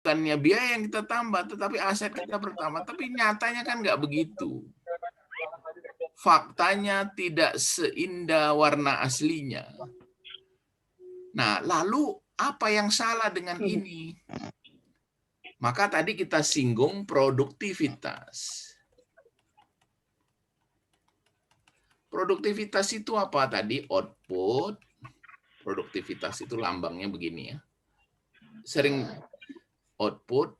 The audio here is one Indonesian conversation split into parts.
bukannya biaya yang kita tambah, tetapi aset kita bertambah. Tapi nyatanya kan nggak begitu. Faktanya tidak seindah warna aslinya. Nah, lalu apa yang salah dengan ini? Maka tadi kita singgung produktivitas. Produktivitas itu apa tadi? Output. Produktivitas itu lambangnya begini ya. Sering output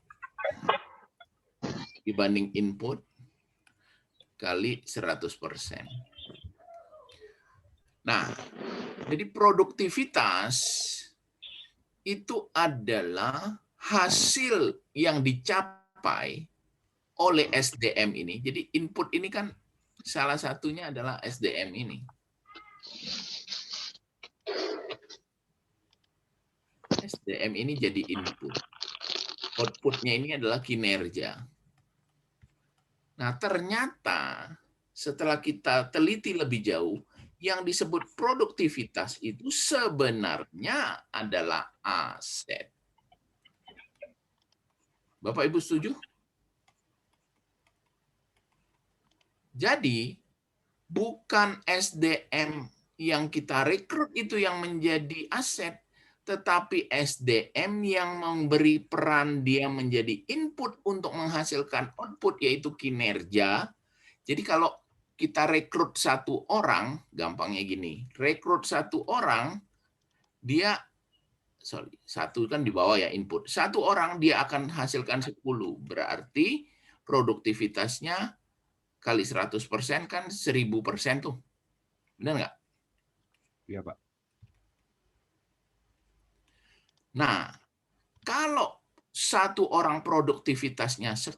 dibanding input kali 100%. Nah, jadi produktivitas itu adalah hasil yang dicapai oleh SDM ini. Jadi input ini kan salah satunya adalah SDM ini. SDM ini jadi input. Outputnya ini adalah kinerja. Nah, ternyata setelah kita teliti lebih jauh, yang disebut produktivitas itu sebenarnya adalah aset. Bapak Ibu setuju? Jadi, bukan SDM yang kita rekrut itu yang menjadi aset, tetapi SDM yang memberi peran dia menjadi input untuk menghasilkan output, yaitu kinerja. Jadi kalau kita rekrut satu orang, gampangnya gini, rekrut satu orang, dia, satu kan di bawah ya input, satu orang dia akan hasilkan 10, berarti produktivitasnya kali 100% kan 1000% tuh. Benar nggak? Iya, Pak. Nah, kalau satu orang produktivitasnya 10,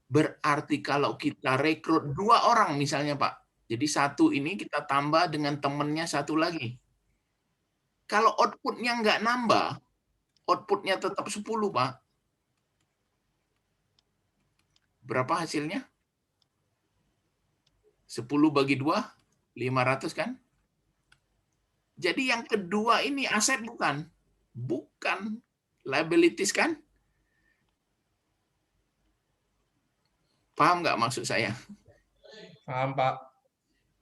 berarti kalau kita rekrut 2 orang misalnya Pak, jadi satu ini kita tambah dengan temennya satu lagi. Kalau outputnya nggak nambah, outputnya tetap 10 Pak. Berapa hasilnya? 10 bagi 2, 500 kan? Jadi yang kedua ini aset bukan? Bukan. Liabilities kan? Paham nggak maksud saya? Paham, Pak.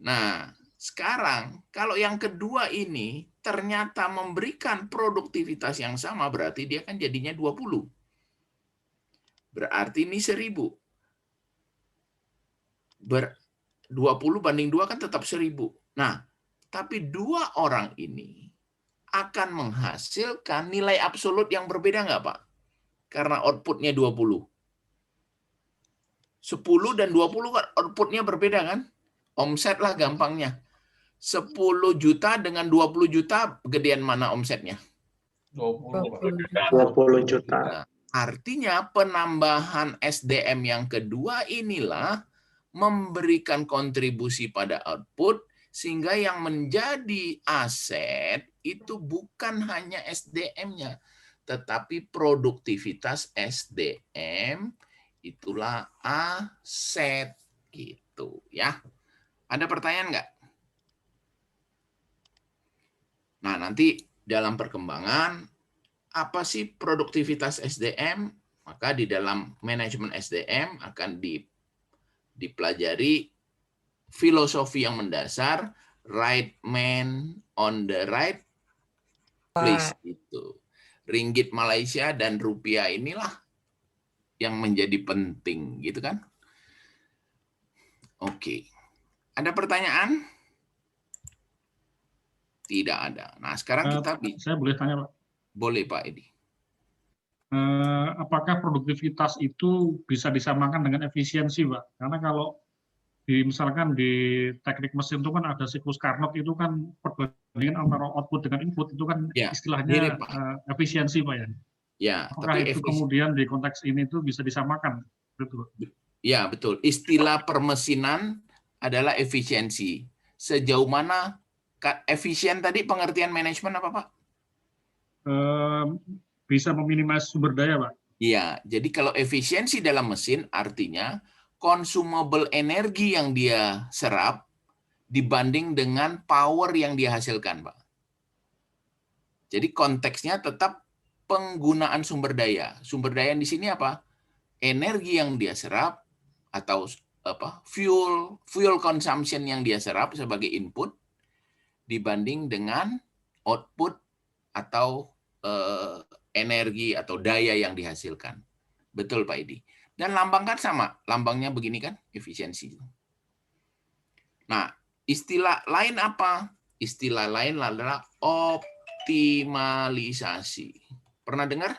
Nah, sekarang kalau yang kedua ini ternyata memberikan produktivitas yang sama, berarti dia kan jadinya 20. Berarti ini 1000. 20 banding 2 kan tetap 1000. Nah, tapi 2 orang ini akan menghasilkan nilai absolut yang berbeda nggak, Pak? Karena outputnya 20. 10 dan 20 kan outputnya berbeda kan? Omset lah gampangnya. 10 juta dengan 20 juta, gedean mana omsetnya? 20, Pak. 20 juta. Nah, artinya penambahan SDM yang kedua inilah memberikan kontribusi pada output, sehingga yang menjadi aset itu bukan hanya SDM-nya, tetapi produktivitas SDM itulah aset gitu ya. Ada pertanyaan nggak? Nah, nanti dalam perkembangan apa sih produktivitas SDM? Maka di dalam manajemen SDM akan dipelajari filosofi yang mendasar, right man on the right place itu. Ringgit Malaysia dan rupiah inilah yang menjadi penting, gitu kan? Oke. Ada pertanyaan? Tidak ada. Nah, sekarang kita Saya boleh tanya, Pak? Boleh, Pak Edi. Apakah produktivitas itu bisa disamakan dengan efisiensi, Pak? Karena kalau misalkan di teknik mesin itu kan ada siklus Carnot, itu kan perbandingan antara output dengan input itu kan Ya, istilahnya mirip, Pak. efisiensi, Pak ya. Ya, Apakah tapi itu kemudian di konteks ini itu bisa disamakan? Betul. Ya, betul. Istilah permesinan adalah efisiensi. Sejauh mana efisien tadi pengertian manajemen apa, Pak? Bisa meminimasi sumber daya, Pak. Iya, jadi kalau efisiensi dalam mesin artinya consumable energi yang dia serap dibanding dengan power yang dia hasilkan, Pak. Jadi konteksnya tetap penggunaan sumber daya. Sumber daya di sini apa? Energi yang dia serap atau fuel consumption yang dia serap sebagai input dibanding dengan output atau energi atau daya yang dihasilkan. Betul Pak Edi. Dan lambang kan sama, lambangnya begini kan, efisiensi. Nah, istilah lain apa? Istilah lain adalah optimalisasi. Pernah dengar?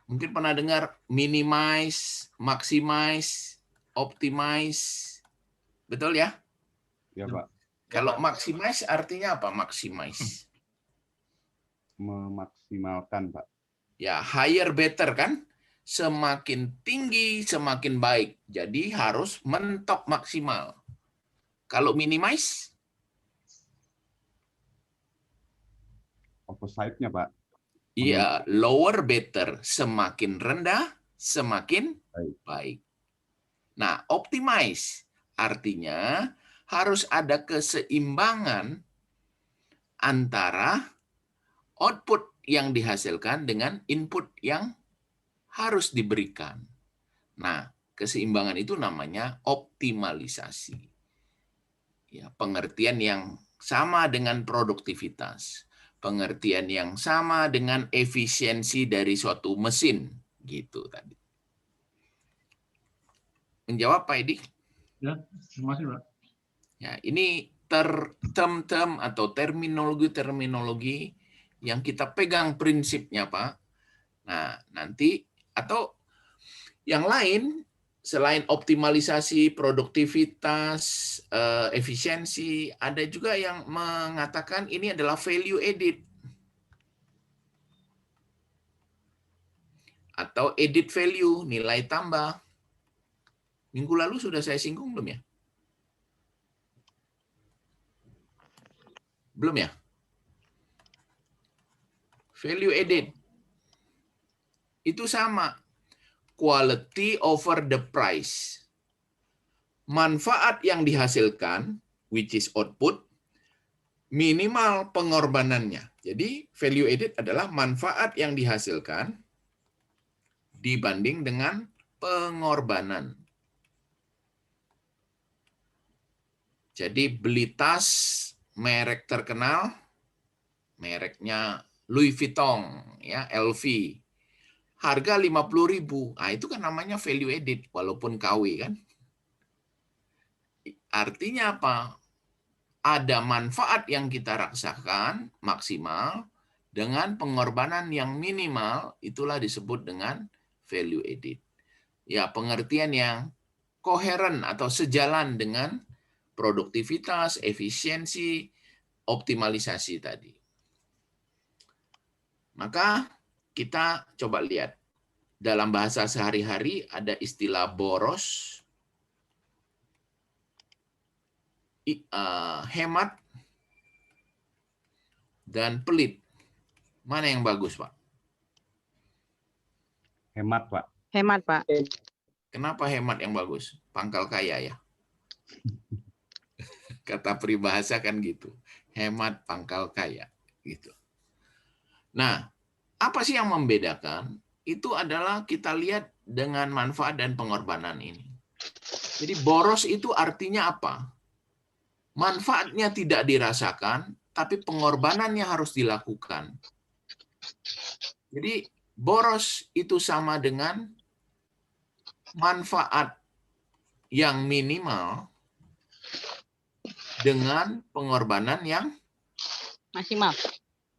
Mungkin pernah dengar minimize, maximize, optimize. Betul ya? Ya Pak. Kalau maximize artinya apa? Maximize. Memaksimalkan Pak. Ya, higher better kan? Semakin tinggi, semakin baik. Jadi harus mentok maksimal. Kalau minimize? Opposite-nya Pak. Iya, lower better. Semakin rendah, semakin baik. Nah, optimize artinya harus ada keseimbangan antara output yang dihasilkan dengan input yang harus diberikan. Nah, keseimbangan itu namanya optimalisasi. Ya, pengertian yang sama dengan produktivitas. Pengertian yang sama dengan efisiensi dari suatu mesin. Gitu tadi. Menjawab Pak Edi? Ya, terima kasih Pak. Ya, ini term-term atau terminologi-terminologi yang kita pegang prinsipnya Pak. Nah, nanti atau yang lain selain optimalisasi, produktivitas, efisiensi, ada juga yang mengatakan ini adalah value added atau added value, nilai tambah. Minggu lalu sudah saya singgung belum ya? Belum ya? Value added itu sama. Quality over the price. Manfaat yang dihasilkan, which is output, minimal pengorbanannya. Jadi value added adalah manfaat yang dihasilkan dibanding dengan pengorbanan. Jadi beli tas merek terkenal, mereknya Louis Vuitton, ya LV, harga 50.000. Nah, itu kan namanya value added walaupun KW kan. Artinya apa? Ada manfaat yang kita rasakan maksimal dengan pengorbanan yang minimal, itulah disebut dengan value added. Ya, pengertian yang koheren atau sejalan dengan produktivitas, efisiensi, optimalisasi tadi. Maka kita coba lihat. Dalam bahasa sehari-hari ada istilah boros, hemat, dan pelit. Mana yang bagus, Pak? Hemat Pak. Hemat, Pak. Kenapa hemat yang bagus? Pangkal kaya ya. Kata peribahasa kan gitu. Hemat pangkal kaya. Gitu. Nah, apa sih yang membedakan? Itu adalah kita lihat dengan manfaat dan pengorbanan ini. Jadi boros itu artinya apa? Manfaatnya tidak dirasakan, tapi pengorbanannya harus dilakukan. Jadi boros itu sama dengan manfaat yang minimal dengan pengorbanan yang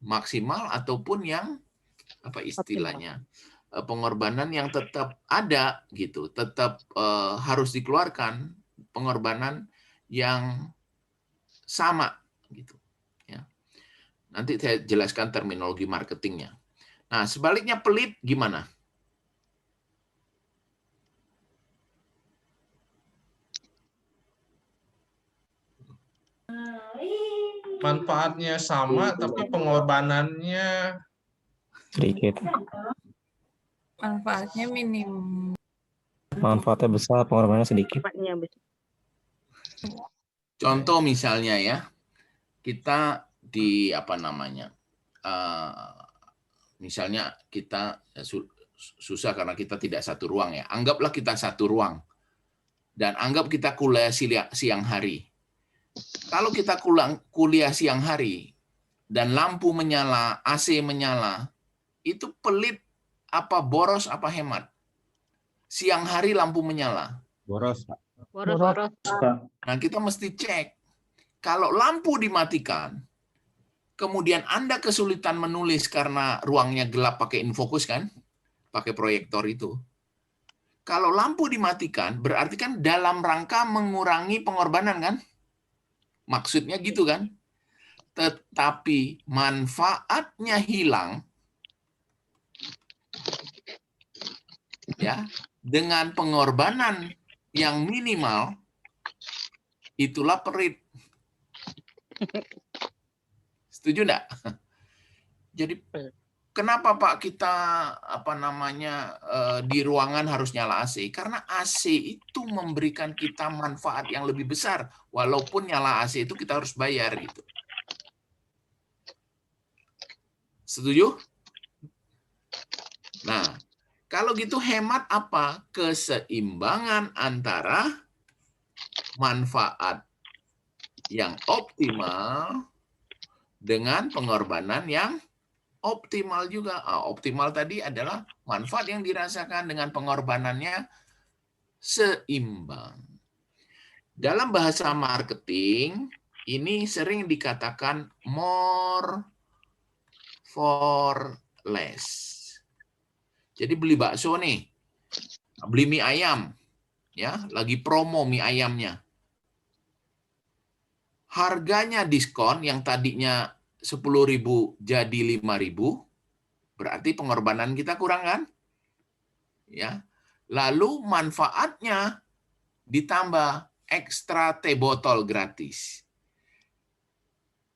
maksimal ataupun yang apa istilahnya, pengorbanan yang tetap ada gitu, tetap harus dikeluarkan, pengorbanan yang sama gitu ya. Nanti saya jelaskan terminologi marketingnya. Nah, sebaliknya pelit gimana? Manfaatnya sama tapi pengorbanannya sedikit. Manfaatnya minim. Manfaatnya besar, pengorbanannya sedikit. Contoh misalnya ya, kita di apa namanya Misalnya kita susah karena kita tidak satu ruang ya. Anggaplah kita satu ruang. Dan anggap kita kuliah siang hari. Kalau kita kuliah siang hari dan lampu menyala, AC menyala, itu pelit apa boros apa hemat? Siang hari lampu menyala. Boros, Pak. Boros. Nah, kita mesti cek. Kalau lampu dimatikan, kemudian Anda kesulitan menulis karena ruangnya gelap pakai infocus kan? Pakai proyektor itu. Kalau lampu dimatikan, berarti kan dalam rangka mengurangi pengorbanan kan? Maksudnya gitu kan? Tetapi manfaatnya hilang ya, dengan pengorbanan yang minimal, itulah perit. Setuju enggak? Jadi kenapa Pak kita di ruangan harus nyala AC? Karena AC itu memberikan kita manfaat yang lebih besar, walaupun nyala AC itu kita harus bayar gitu. Setuju? Nah, kalau gitu hemat apa? Keseimbangan antara manfaat yang optimal dengan pengorbanan yang optimal juga. Optimal tadi adalah manfaat yang dirasakan dengan pengorbanannya seimbang. Dalam bahasa marketing, ini sering dikatakan more for less. Jadi beli bakso nih, beli mie ayam, ya lagi promo mie ayamnya. Harganya diskon yang tadinya 10.000 jadi 5.000, berarti pengorbanan kita kurang kan? Ya. Lalu manfaatnya ditambah ekstra teh botol gratis.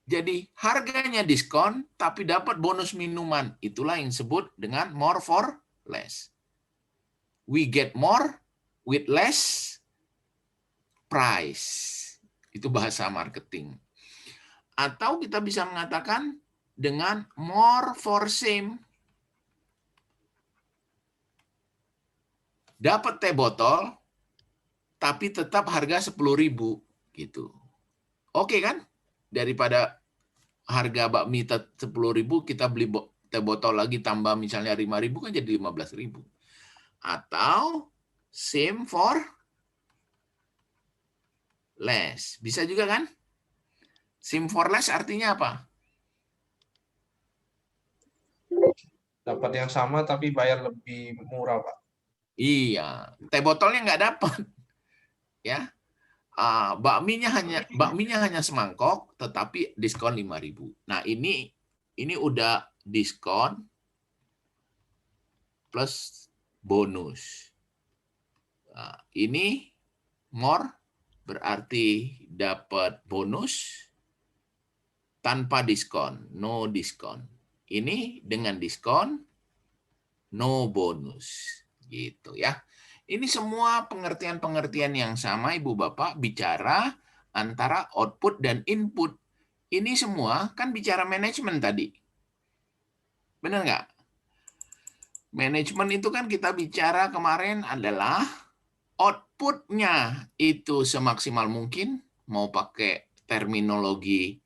Jadi harganya diskon tapi dapat bonus minuman. Itulah yang disebut dengan more for less. We get more with less price. Itu bahasa marketing. Atau kita bisa mengatakan dengan more for same. Dapat teh botol, tapi tetap harga 10.000 gitu. Oke kan? Daripada harga bakmi 10.000, kita beli teh botol lagi tambah misalnya 5.000 kan jadi 15.000. Atau same for less. Bisa juga kan? Same for less artinya apa? Dapat yang sama tapi bayar lebih murah, Pak. Iya, teh botolnya nggak dapat. Ya. Bakminya hanya semangkok tetapi diskon 5.000. Nah, ini udah diskon plus bonus. Nah, ini more berarti dapat bonus tanpa diskon, no diskon. Ini dengan diskon, no bonus. Gitu ya. Ini semua pengertian-pengertian yang sama, Ibu Bapak, bicara antara output dan input. Ini semua kan bicara manajemen tadi. Benar nggak? Manajemen itu kan kita bicara kemarin adalah outputnya itu semaksimal mungkin, mau pakai terminologi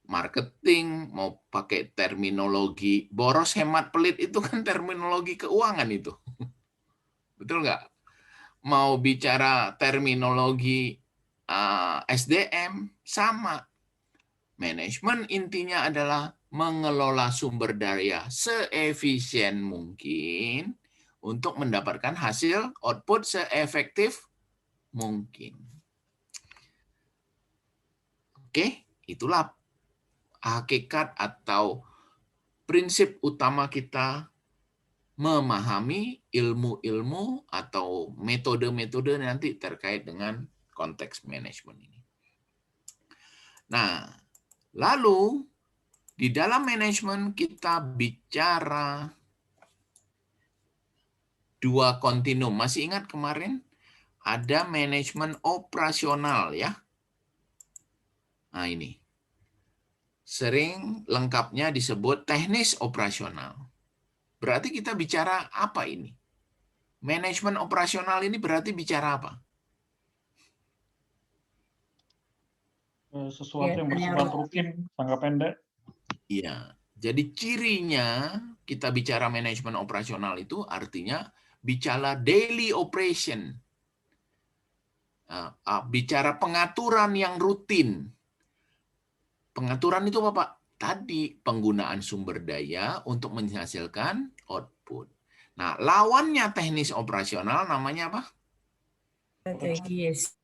marketing, mau pakai terminologi boros, hemat, pelit, itu kan terminologi keuangan itu. Betul nggak? Mau bicara terminologi SDM, sama. Manajemen intinya adalah mengelola sumber daya seefisien mungkin untuk mendapatkan hasil output seefektif mungkin. Oke, itulah hakikat atau prinsip utama kita memahami ilmu-ilmu atau metode-metode nanti terkait dengan konteks manajemen ini. Nah, lalu di dalam manajemen kita bicara dua kontinum. Masih ingat kemarin ada manajemen operasional ya? Nah ini. Sering lengkapnya disebut teknis operasional. Berarti kita bicara apa ini? Manajemen operasional ini berarti bicara apa? Sesuatu yang bersifat rutin, jangka pendek. Iya. Jadi cirinya kita bicara manajemen operasional itu artinya bicara daily operation. Bicara pengaturan yang rutin. Pengaturan itu apa, Pak? Tadi penggunaan sumber daya untuk menghasilkan output. Nah, lawannya teknis operasional namanya apa? Strategis.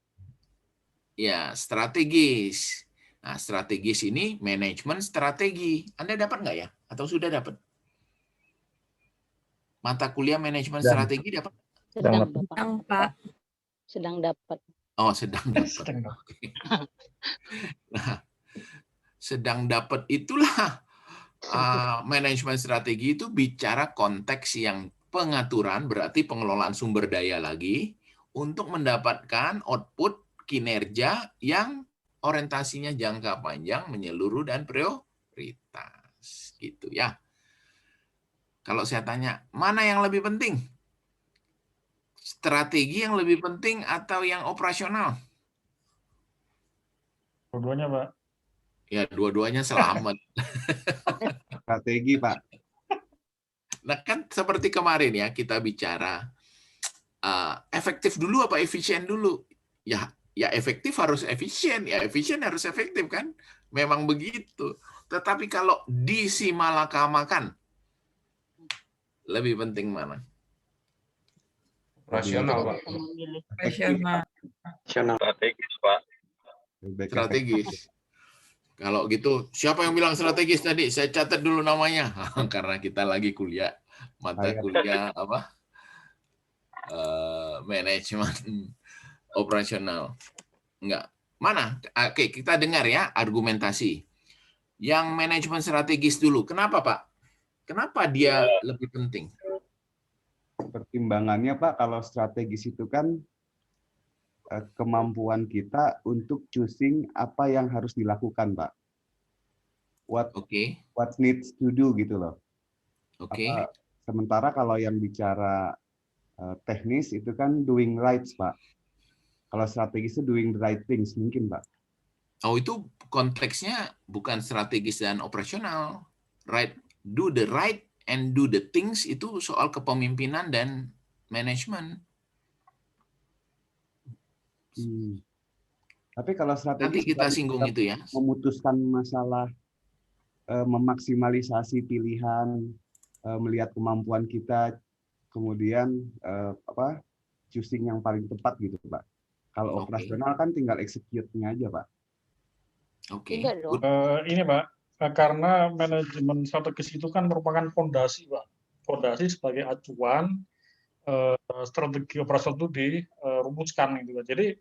Ya, strategis. Nah, strategis ini manajemen strategi. Anda dapat nggak ya? Atau sudah dapat? Mata kuliah manajemen strategi dapat? Sedang Sedang, Pak. Sedang dapat. Oh, sedang dapat. Nah, sedang dapat itulah manajemen strategi itu bicara konteks yang pengaturan, berarti pengelolaan sumber daya lagi, untuk mendapatkan output kinerja yang orientasinya jangka panjang, menyeluruh, dan prioritas. Gitu ya. Kalau saya tanya, mana yang lebih penting? Strategi yang lebih penting atau yang operasional? Dua-duanya, Pak. Ya, dua-duanya selamat. Strategi, Pak. Nah, kan seperti kemarin ya, kita bicara efektif dulu apa efisien dulu? Ya efektif harus efisien, ya efisien harus efektif kan? Memang begitu. Tetapi kalau disimalakamakan, lebih penting mana? Operasional, Pak. Operasional. Strategis, Pak. Lebih baik Strategis. Kalau gitu, siapa yang bilang strategis tadi? Saya catat dulu namanya. Karena kita lagi kuliah, mata kuliah apa? Manajemen operasional. Enggak. Mana? Oke, kita dengar ya argumentasi. Yang manajemen strategis dulu. Kenapa, Pak? Kenapa dia lebih penting? pertimbangannya, Pak, kalau strategis itu kan kemampuan kita untuk choosing apa yang harus dilakukan, Pak. Oke. What needs to do gitu loh. Oke. Sementara kalau yang bicara teknis itu kan doing right, Pak. Kalau strategis itu doing the right things mungkin, Pak. Oh, itu konteksnya bukan strategis dan operasional. Right, do the right and do the things itu soal kepemimpinan dan manajemen. Tapi kalau strategi Nanti kita singgung itu ya. Memutuskan masalah, memaksimalisasi pilihan, melihat kemampuan kita, kemudian choosing yang paling tepat gitu, Pak. Kalau operasional kan tinggal execute-nya aja, Pak. Oke. Ini, Pak, karena manajemen strategis itu kan merupakan fondasi, Pak. Fondasi sebagai acuan strategi operasional itu dirumuskan gitu. Jadi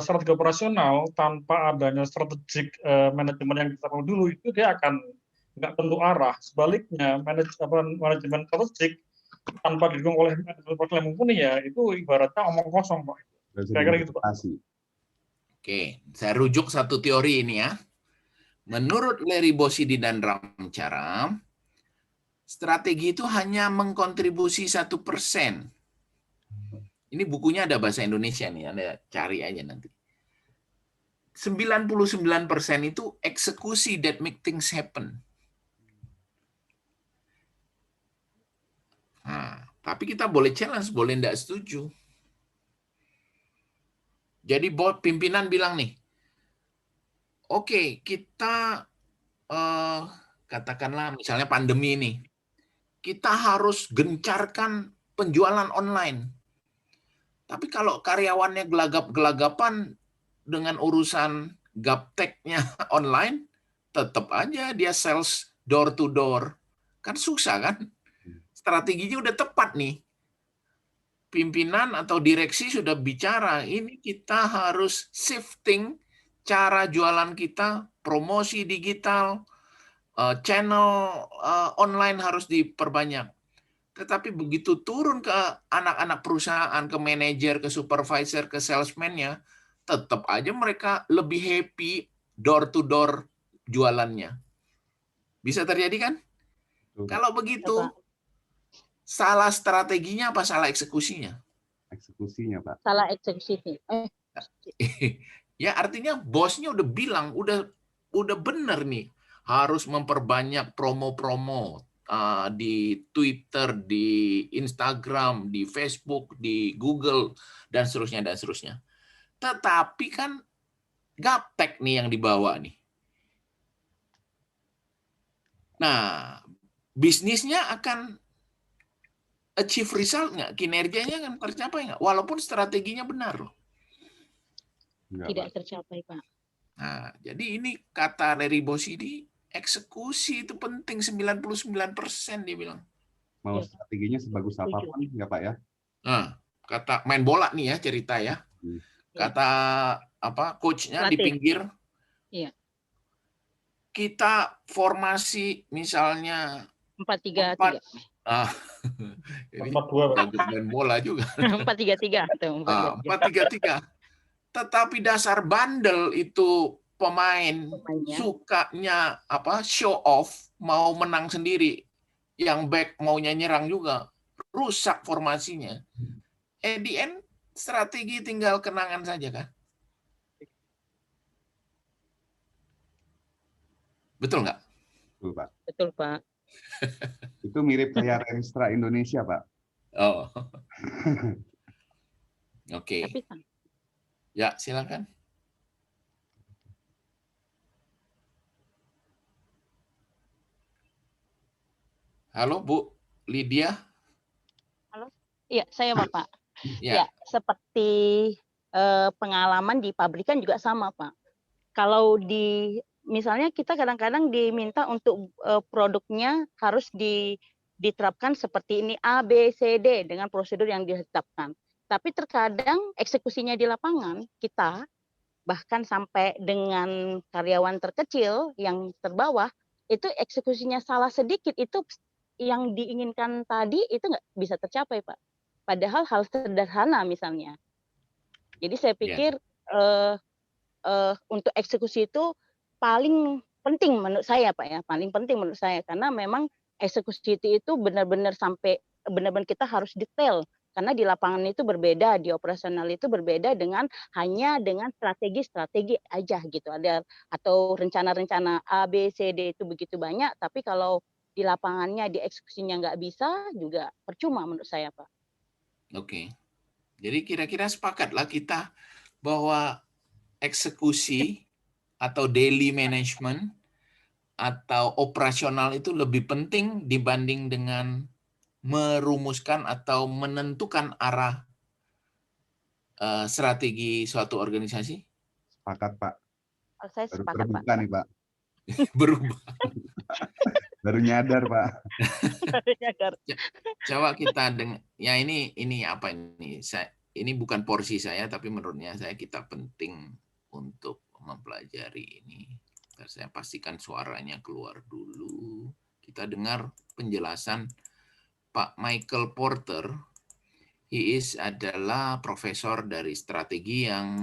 strategi operasional tanpa adanya strategik manajemen yang kita tahu dulu itu dia akan nggak tentu arah. Sebaliknya manajemen strategik tanpa didukung oleh manajemen yang mumpuni ya itu ibaratnya omong kosong, Pak. Kira-kira gitu, Pak. Oke, saya rujuk satu teori ini ya. Menurut Larry Bossidy dan Ramcharan, strategi itu hanya mengkontribusi 1%. Ini bukunya ada bahasa Indonesia nih, Anda cari aja nanti. 99% itu eksekusi that make things happen. Nah, tapi kita boleh challenge, boleh enggak setuju. Jadi pimpinan bilang nih, oke, kita katakanlah misalnya pandemi ini, kita harus gencarkan penjualan online. Tapi kalau karyawannya gelagap-gelagapan dengan urusan gapteknya online, tetap aja dia sales door to door. Kan susah kan? Strateginya udah tepat nih. Pimpinan atau direksi sudah bicara, ini kita harus shifting cara jualan kita, promosi digital, channel online harus diperbanyak. Tetapi begitu turun ke anak-anak perusahaan, ke manajer, ke supervisor, ke salesman-nya, tetap aja mereka lebih happy door to door jualannya. Bisa terjadi kan? Kalau begitu, Salah strateginya apa salah eksekusinya? Eksekusinya, Pak. Salah eksekusi. Ya artinya bosnya udah bilang, udah bener nih, harus memperbanyak promo-promo di Twitter, di Instagram, di Facebook, di Google, dan seterusnya, dan seterusnya. Tetapi kan gaptek nih yang dibawa nih. Nah, bisnisnya akan achieve result nggak? Kinerjanya akan tercapai nggak? Walaupun strateginya benar loh. Tidak tercapai, Pak. Nah, jadi ini kata Larry Bossidy, eksekusi itu penting 99% dia bilang. Mau strateginya sebagus apapun, ya Pak ya. Nah, kata main bola nih ya cerita ya. Kata coachnya di pinggir. Iya. Kita formasi misalnya 4-3-3. Ini bagus main bola juga. 4-3-3 atau 4-3-3. Tetapi dasar bandel itu pemain sukanya show off, mau menang sendiri, yang back maunya nyerang juga, rusak formasinya. At the end strategi tinggal kenangan saja kan? Betul nggak? Betul, Pak. Betul, Pak. Itu mirip kayak Renstra Indonesia, Pak. Oh. Oke. Tapi, Ya, silakan. Halo, Bu Lydia. Halo. Iya, saya Bapak. Ya, seperti pengalaman di pabrikan juga sama, Pak. Kalau misalnya kita kadang-kadang diminta untuk produknya harus diterapkan seperti ini A, B, C, D dengan prosedur yang ditetapkan. Tapi terkadang eksekusinya di lapangan kita bahkan sampai dengan karyawan terkecil yang terbawah itu eksekusinya salah sedikit itu yang diinginkan tadi itu nggak bisa tercapai, Pak. Padahal hal sederhana misalnya. Jadi saya pikir untuk eksekusi itu paling penting menurut saya, Pak ya, paling penting menurut saya karena memang eksekusi itu benar-benar benar-benar kita harus detail. Karena di lapangan itu berbeda, di operasional itu berbeda hanya dengan strategi aja gitu. Atau rencana-rencana A, B, C, D itu begitu banyak, tapi kalau di lapangannya, di eksekusinya nggak bisa, juga percuma menurut saya, Pak. Oke. Jadi kira-kira sepakatlah kita bahwa eksekusi atau daily management atau operasional itu lebih penting dibanding dengan merumuskan atau menentukan arah strategi suatu organisasi? Sepakat, Pak. Saya Baru sepakat, terbuka Pak. nih, Pak. Berubah. Baru nyadar, Pak. Coba kita ya ini apa ini? Ini bukan porsi saya, tapi menurutnya kita penting untuk mempelajari ini. Saya pastikan suaranya keluar dulu. Kita dengar penjelasan Pak Michael Porter. Adalah profesor dari strategi yang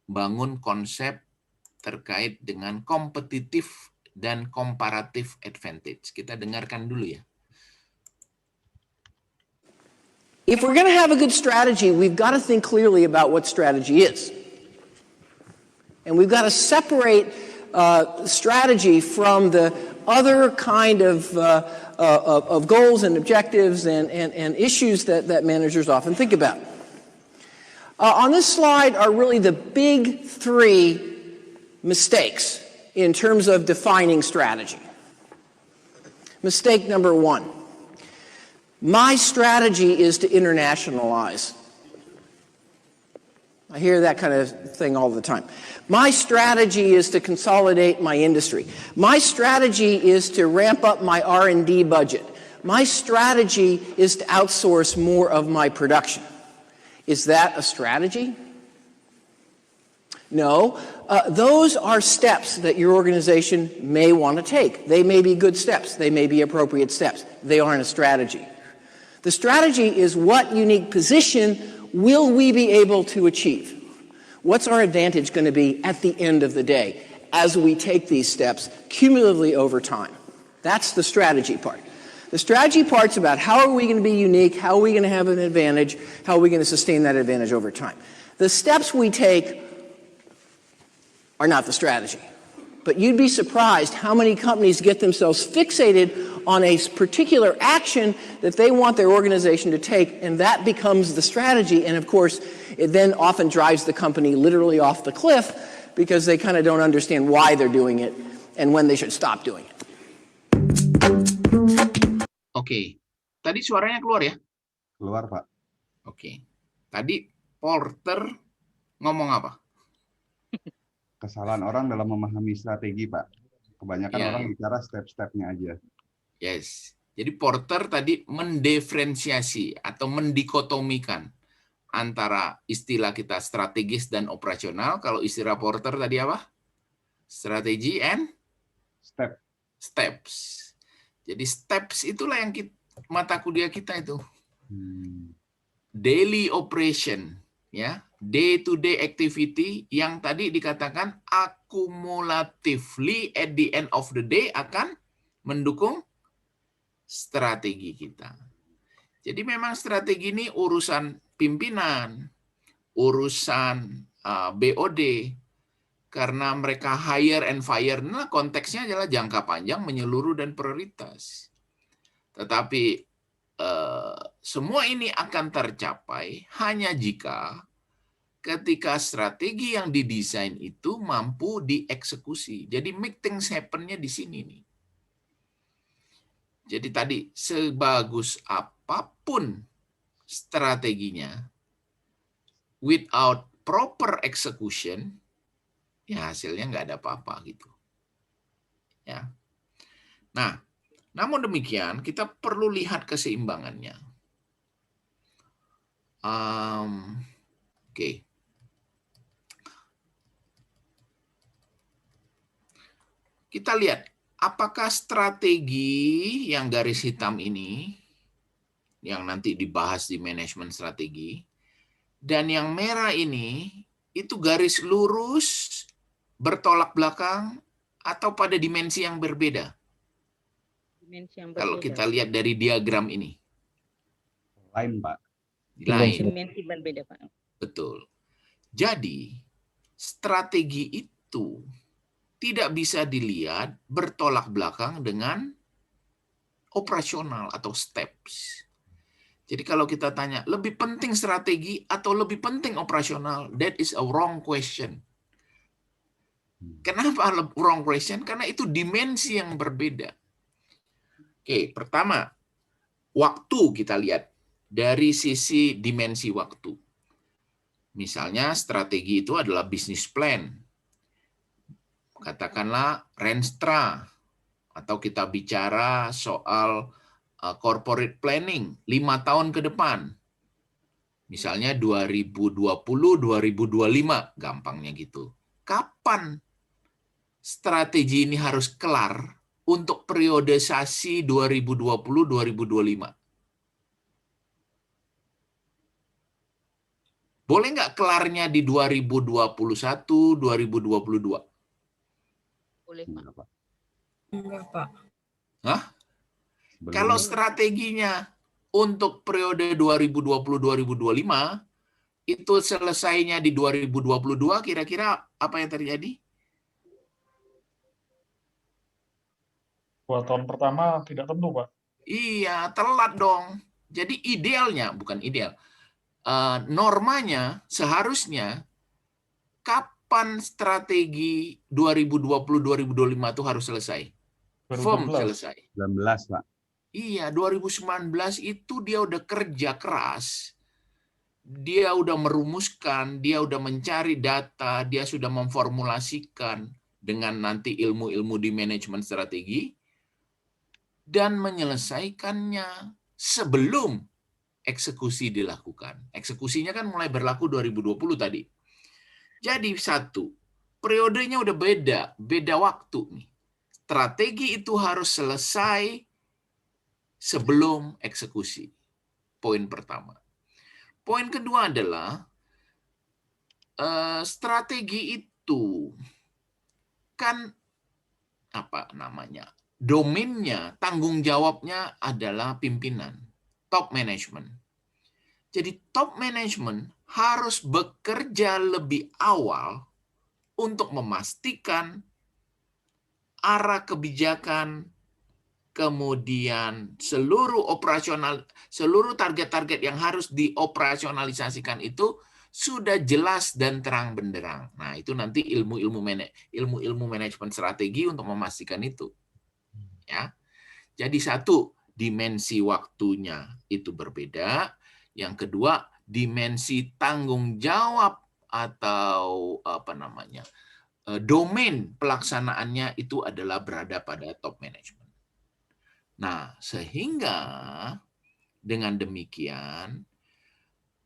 membangun konsep terkait dengan kompetitif dan comparative advantage. Kita dengarkan dulu ya. If we're going to have a good strategy, we've got to think clearly about what strategy is. And we've got to separate strategy from the other kind of goals and objectives and issues that managers often think about. On this slide are really the big three mistakes in terms of defining strategy. Mistake number one. My strategy is to internationalize. I hear that kind of thing all the time. My strategy is to consolidate my industry. My strategy is to ramp up my R&D budget. My strategy is to outsource more of my production. Is that a strategy? No. Those are steps that your organization may want to take. They may be good steps. They may be appropriate steps. They aren't a strategy. The strategy is what unique position will we be able to achieve? What's our advantage going to be at the end of the day as we take these steps cumulatively over time? That's the strategy part. The strategy part's about how are we going to be unique, how are we going to have an advantage, how are we going to sustain that advantage over time. The steps we take are not the strategy. But you'd be surprised how many companies get themselves fixated on a particular action that they want their organization to take, and that becomes the strategy. And of course, it then often drives the company literally off the cliff because they kind of don't understand why they're doing it and when they should stop doing it. Oke. Tadi suaranya keluar ya? Keluar, Pak. Oke. Tadi Porter ngomong apa? Kesalahan orang dalam memahami strategi, Pak. Kebanyakan Ya. orang bicara step-stepnya aja. Yes. Jadi Porter tadi mendiferensiasi atau mendikotomikan antara istilah kita strategis dan operasional. Kalau istilah Porter tadi apa? Strategi and steps. Jadi steps itulah yang mata kuliah kita itu. Daily operation, ya, day to day activity yang tadi dikatakan accumulatively at the end of the day akan mendukung strategi kita. Jadi memang strategi ini urusan pimpinan, urusan BOD, karena mereka hire and fire. Nah, konteksnya adalah jangka panjang, menyeluruh, dan prioritas. Tetapi semua ini akan tercapai hanya jika ketika strategi yang didesain itu mampu dieksekusi. Jadi make things happen-nya di sini nih. Jadi tadi sebagus apapun strateginya, without proper execution, ya hasilnya nggak ada apa-apa gitu. Ya. Nah, namun demikian kita perlu lihat keseimbangannya. Oke. Kita lihat apakah strategi yang garis hitam ini, yang nanti dibahas di manajemen strategi, dan yang merah ini, itu garis lurus, bertolak belakang, atau pada dimensi yang berbeda? Kalau kita lihat dari diagram ini. Lain, Pak. Lain. Dimensi berbeda, Pak. Betul. Jadi, strategi itu tidak bisa dilihat bertolak belakang dengan operasional atau steps. Jadi kalau kita tanya, lebih penting strategi atau lebih penting operasional? That is a wrong question. Kenapa wrong question? Karena itu dimensi yang berbeda. Oke, pertama, waktu kita lihat dari sisi dimensi waktu. Misalnya strategi itu adalah business plan. Katakanlah Renstra, atau kita bicara soal corporate planning 5 tahun ke depan. Misalnya 2020-2025, gampangnya gitu. Kapan strategi ini harus kelar untuk periodisasi 2020-2025? Boleh nggak kelarnya di 2021-2022? Boleh, Pak. Enggak, Pak. Hah? Kalau strateginya untuk periode 2020-2025, itu selesainya di 2022, kira-kira apa yang terjadi? 2 tahun pertama tidak tentu, Pak. Iya, telat dong. Jadi idealnya, bukan ideal, normanya seharusnya kapan strategi 2020-2025 itu harus selesai? Firm selesai. 19, Pak. Iya, 2019 itu dia udah kerja keras, dia udah merumuskan, dia udah mencari data, dia sudah memformulasikan dengan nanti ilmu-ilmu di manajemen strategi, dan menyelesaikannya sebelum eksekusi dilakukan. Eksekusinya kan mulai berlaku 2020 tadi. Jadi satu, periodenya udah beda waktu nih. Strategi itu harus selesai sebelum eksekusi. Poin pertama. Poin kedua adalah strategi itu kan apa namanya? domainnya, tanggung jawabnya adalah pimpinan, top management. Jadi top management harus bekerja lebih awal untuk memastikan arah kebijakan, kemudian seluruh target-target yang harus dioperasionalisasikan itu sudah jelas dan terang benderang. Nah, itu nanti ilmu manajemen strategi untuk memastikan itu. Ya. Jadi satu, dimensi waktunya itu berbeda. Yang kedua, dimensi tanggung jawab atau domain pelaksanaannya itu adalah berada pada top management. Nah, sehingga dengan demikian,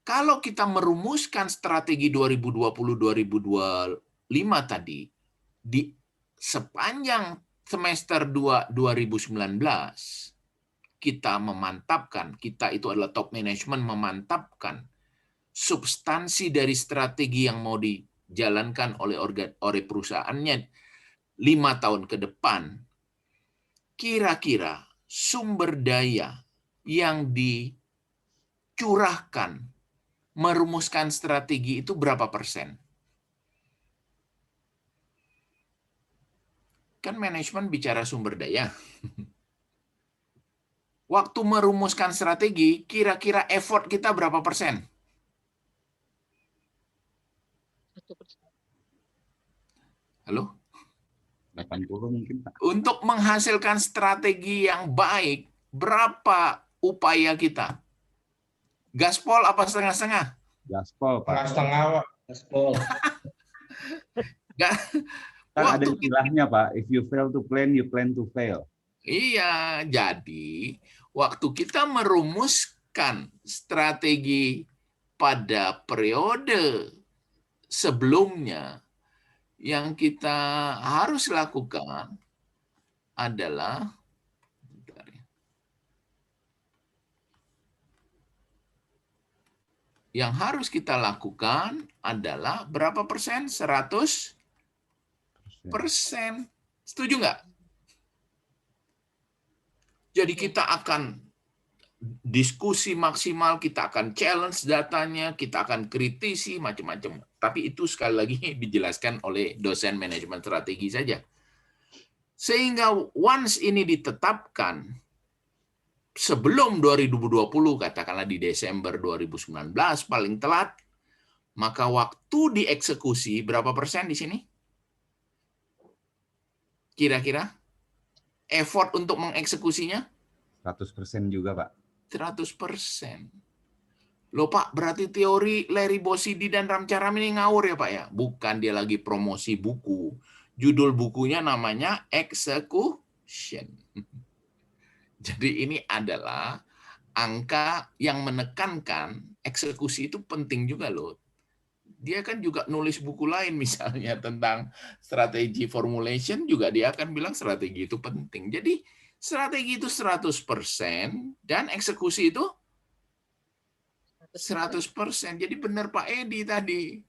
kalau kita merumuskan strategi 2020-2025 tadi, di sepanjang semester 2 2019, kita memantapkan, kita itu adalah top management memantapkan substansi dari strategi yang mau dijalankan oleh perusahaannya 5 tahun ke depan, kira-kira sumber daya yang dicurahkan merumuskan strategi itu berapa persen? Kan manajemen bicara sumber daya. Waktu merumuskan strategi, kira-kira effort kita berapa persen? 1%. Halo? 80 mungkin, Pak. Untuk menghasilkan strategi yang baik, berapa upaya kita? Gaspol apa setengah-setengah? Gaspol, Pak. Setengah, Pak. Gaspol. Kan ada istilahnya, Pak, if you fail to plan, you plan to fail. Iya, jadi waktu kita merumuskan strategi pada periode sebelumnya, yang kita harus lakukan adalah berapa persen? 100%. Setuju nggak? Jadi kita akan diskusi maksimal, kita akan challenge datanya, kita akan kritisi macam-macam. Tapi itu sekali lagi dijelaskan oleh dosen manajemen strategi saja. Sehingga once ini ditetapkan sebelum 2020, katakanlah di Desember 2019 paling telat, maka waktu dieksekusi berapa persen di sini? Kira-kira effort untuk mengeksekusinya? 100% juga, Pak. 100%. Loh Pak, berarti teori Larry Bossidy dan Ramcharan ini ngawur ya Pak ya? Bukan, dia lagi promosi buku. Judul bukunya namanya Execution. Jadi ini adalah angka yang menekankan eksekusi itu penting juga loh. Dia kan juga nulis buku lain misalnya tentang strategi formulation, juga dia akan bilang strategi itu penting. Jadi strategi itu 100% dan eksekusi itu 100%. Jadi benar Pak Edi tadi.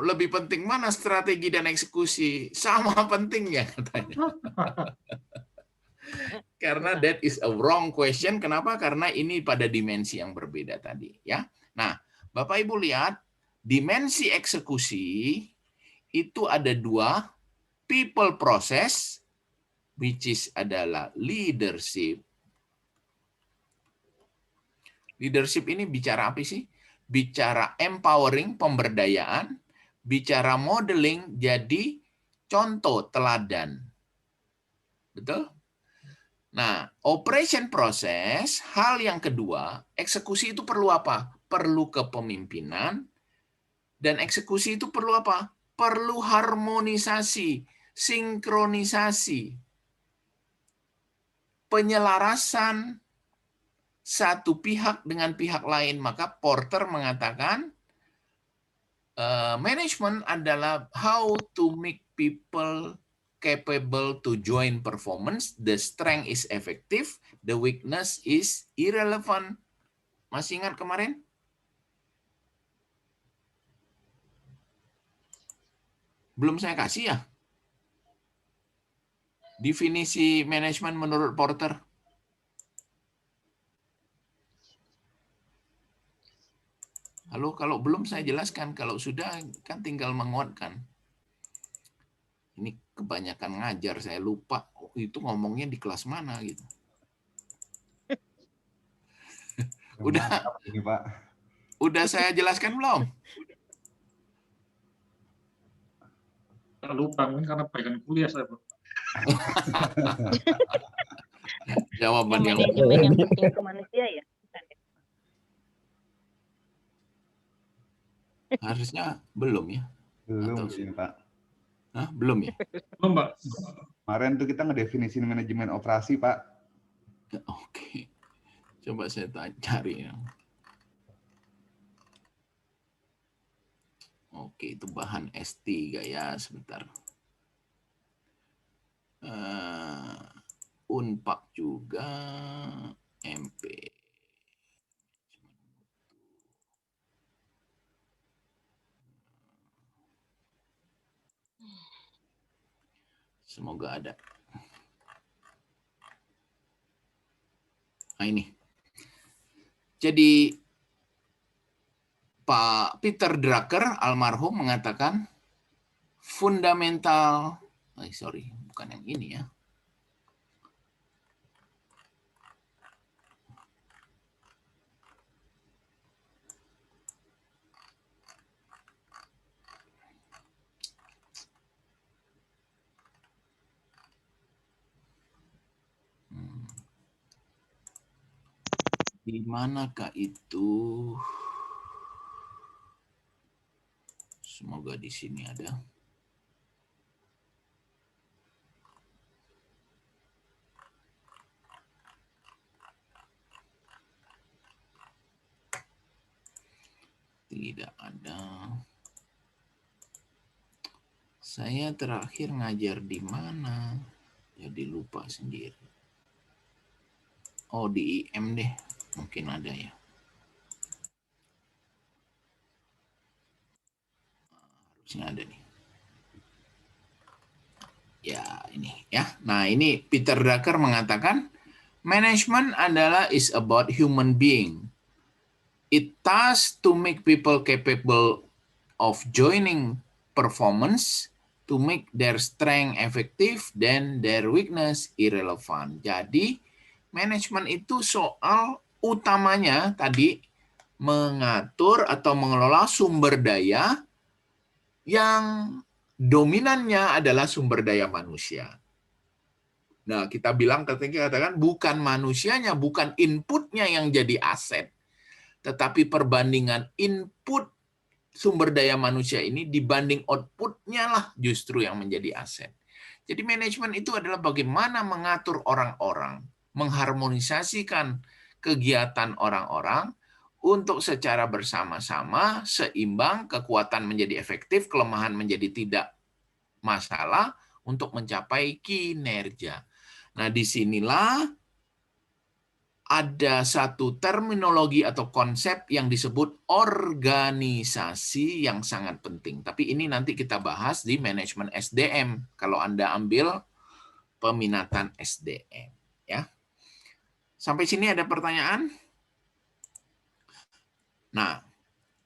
Lebih penting mana strategi dan eksekusi? Sama pentingnya katanya. Karena that is a wrong question. Kenapa? Karena ini pada dimensi yang berbeda tadi, ya. Nah, Bapak Ibu lihat, dimensi eksekusi itu ada dua, people process, which is adalah leadership. Leadership ini bicara apa sih? Bicara empowering, pemberdayaan, bicara modeling, jadi contoh, teladan. Betul? Nah, operation process, hal yang kedua, eksekusi itu perlu apa? Perlu kepemimpinan, dan eksekusi itu perlu apa? Perlu harmonisasi, sinkronisasi, penyelarasan satu pihak dengan pihak lain. Maka Porter mengatakan, management adalah how to make people capable to join performance, the strength is effective, the weakness is irrelevant. Masih ingat kemarin? Belum saya kasih ya? Definisi manajemen menurut Porter. Halo, kalau belum saya jelaskan, kalau sudah kan tinggal menguatkan. Ini kebanyakan ngajar, saya lupa itu ngomongnya di kelas mana gitu. Mantap ini, Pak. Udah saya jelaskan belum? Saya lupa, mungkin karena bagian kuliah saya, Pak. Jawaban yang manajemen yang penting ke manusia ya. harusnya belum ya? Belum Atau ini, Pak. Hah, belum ya? Belum, Pak. Kemarin tuh kita ngedefinisin manajemen operasi, Pak. Oke. Coba saya cari ya. Oke, itu bahan S3 ya, sebentar. Unpak juga, MP. Semoga ada. Nah ini. Jadi Pak Peter Drucker almarhum mengatakan fundamental, sorry, bukan yang ini ya. Di manakah itu? Semoga di sini ada. Tidak ada. Saya terakhir ngajar di mana? Jadi lupa sendiri. Oh, di IM deh. Mungkin ada ya. Harusnya ada nih. Ya, ini ya. Nah, ini Peter Drucker mengatakan management adalah is about human being. It tasks to make people capable of joining performance to make their strength effective dan their weakness irrelevant. Jadi, manajemen itu soal utamanya tadi mengatur atau mengelola sumber daya yang dominannya adalah sumber daya manusia. Nah, kita katakan bukan manusianya, bukan inputnya yang jadi aset, tetapi perbandingan input sumber daya manusia ini dibanding outputnya lah justru yang menjadi aset. Jadi manajemen itu adalah bagaimana mengatur orang-orang, mengharmonisasikan kegiatan orang-orang untuk secara bersama-sama seimbang, kekuatan menjadi efektif, kelemahan menjadi tidak masalah untuk mencapai kinerja. Nah, disinilah ada satu terminologi atau konsep yang disebut organisasi yang sangat penting. Tapi ini nanti kita bahas di manajemen SDM kalau Anda ambil peminatan SDM. Ya. Sampai sini ada pertanyaan? Nah,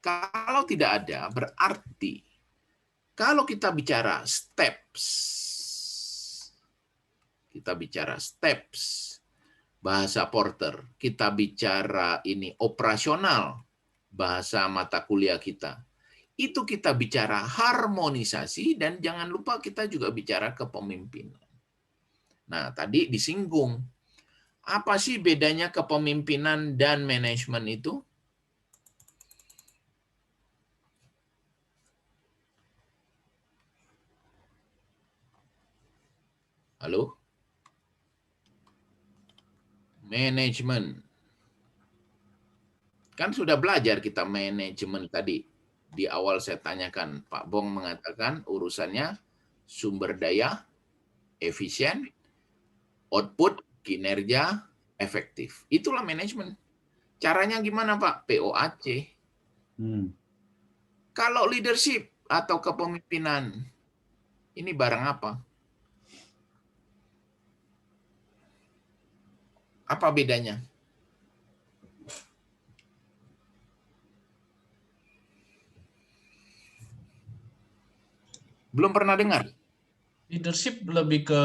kalau tidak ada, berarti kalau kita bicara steps, bahasa Porter, kita bicara ini operasional, bahasa mata kuliah kita. Itu kita bicara harmonisasi dan jangan lupa kita juga bicara kepemimpinan. Nah, tadi disinggung. Apa sih bedanya kepemimpinan dan manajemen itu? Halo? Manajemen. Kan sudah belajar kita manajemen tadi. Di awal saya tanyakan, Pak Bong mengatakan urusannya sumber daya, efisien, output, kinerja, efektif. Itulah manajemen. Caranya gimana, Pak? POAC. Kalau leadership atau kepemimpinan, ini barang apa? Apa bedanya? Belum pernah dengar? Leadership lebih ke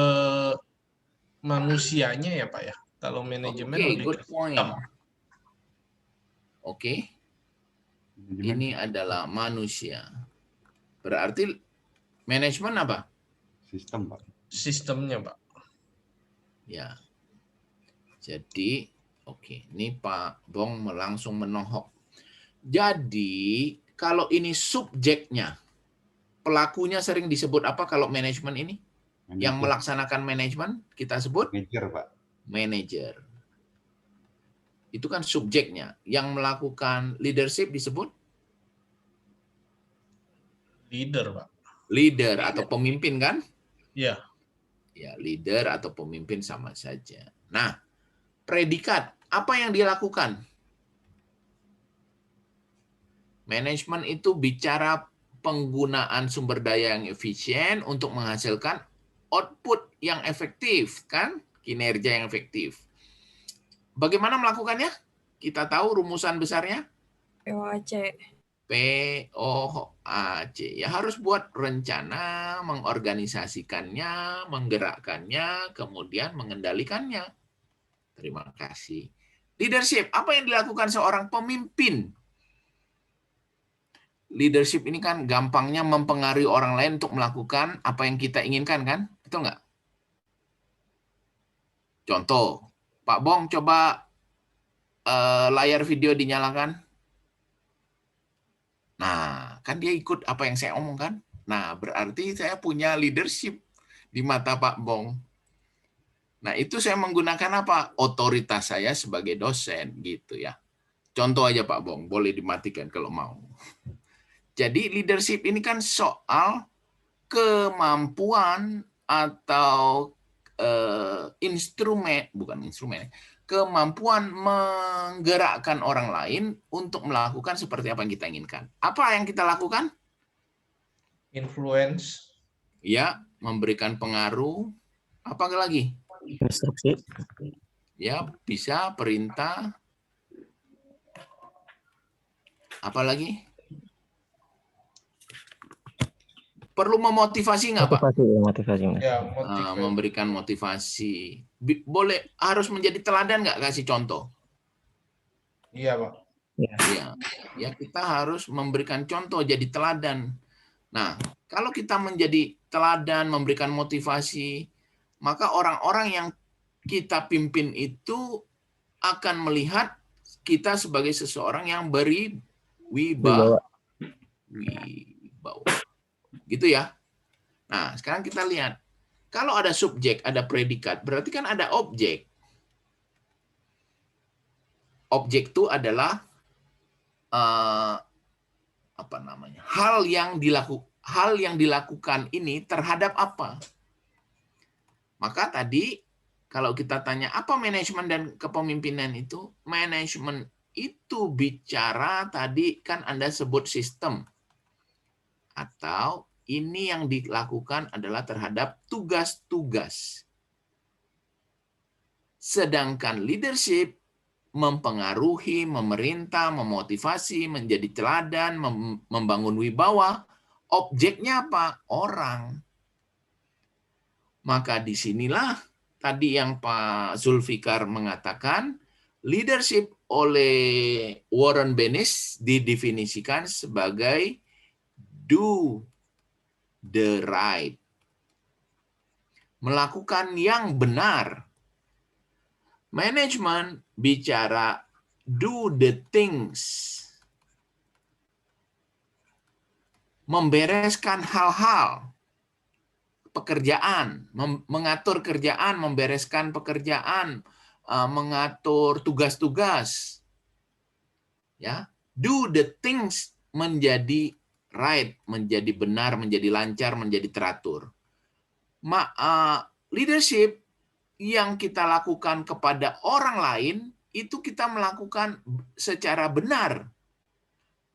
manusianya ya Pak ya. Kalau manajemen Oke, lebih good ke point. sistem. Oke, Manajemen ini adalah manusia. Berarti manajemen apa? sistem, Pak. Sistemnya Pak. Ya. Jadi, oke, ini Pak Bong langsung menohok. Jadi, kalau ini subjeknya, pelakunya sering disebut apa kalau manajemen ini? Yang Manajer, melaksanakan manajemen kita sebut manajer, Pak. manager. Itu kan subjeknya. Yang melakukan leadership disebut Leader Pak. leader atau pemimpin kan? Iya. Ya, leader atau pemimpin sama saja. Nah, predikat, apa yang dilakukan? Manajemen itu bicara penggunaan sumber daya yang efisien untuk menghasilkan output yang efektif, kan? Kinerja yang efektif. Bagaimana melakukannya? Kita tahu rumusan besarnya? POAC. POAC. Ya harus buat rencana, mengorganisasikannya, menggerakkannya, kemudian mengendalikannya. Terima kasih. Leadership, apa yang dilakukan seorang pemimpin? Leadership ini kan gampangnya mempengaruhi orang lain untuk melakukan apa yang kita inginkan, kan? Betul nggak? Contoh, Pak Bong coba layar video dinyalakan. Nah, kan dia ikut apa yang saya omongkan. Nah, berarti saya punya leadership di mata Pak Bong. Nah, itu saya menggunakan apa? Otoritas saya sebagai dosen, gitu ya. Contoh aja Pak Bong, boleh dimatikan kalau mau. Jadi leadership ini kan soal kemampuan atau kemampuan menggerakkan orang lain untuk melakukan seperti apa yang kita inginkan. Apa yang kita lakukan? Influence. Ya, memberikan pengaruh. Apa lagi? Instruksi. Ya, bisa perintah. Apa lagi? Perlu memotivasi nggak, Pak? Motivasi. Ya, Memberikan motivasi. Boleh, harus menjadi teladan nggak? Kasih contoh. Iya, Pak. Ya, kita harus memberikan contoh, jadi teladan. Nah, kalau kita menjadi teladan, memberikan motivasi, maka orang-orang yang kita pimpin itu akan melihat kita sebagai seseorang yang berwibawa. Gitu ya. Nah, sekarang kita lihat. Kalau ada subjek, ada predikat, berarti kan ada objek. Objek itu adalah hal yang dilakukan ini terhadap apa? Maka tadi kalau kita tanya apa manajemen dan kepemimpinan itu, manajemen itu bicara tadi kan Anda sebut sistem. Atau ini yang dilakukan adalah terhadap tugas-tugas. Sedangkan leadership mempengaruhi, memerintah, memotivasi, menjadi teladan, membangun wibawa. Objeknya apa? Orang. Maka disinilah tadi yang Pak Zulfikar mengatakan, leadership oleh Warren Bennis didefinisikan sebagai do the right. Melakukan yang benar. Manajemen bicara do the things. Membereskan hal-hal. Pekerjaan, mengatur kerjaan, membereskan pekerjaan, mengatur tugas-tugas. Ya, do the things menjadi right, menjadi benar, menjadi lancar, menjadi teratur. Leadership yang kita lakukan kepada orang lain itu kita melakukan secara benar.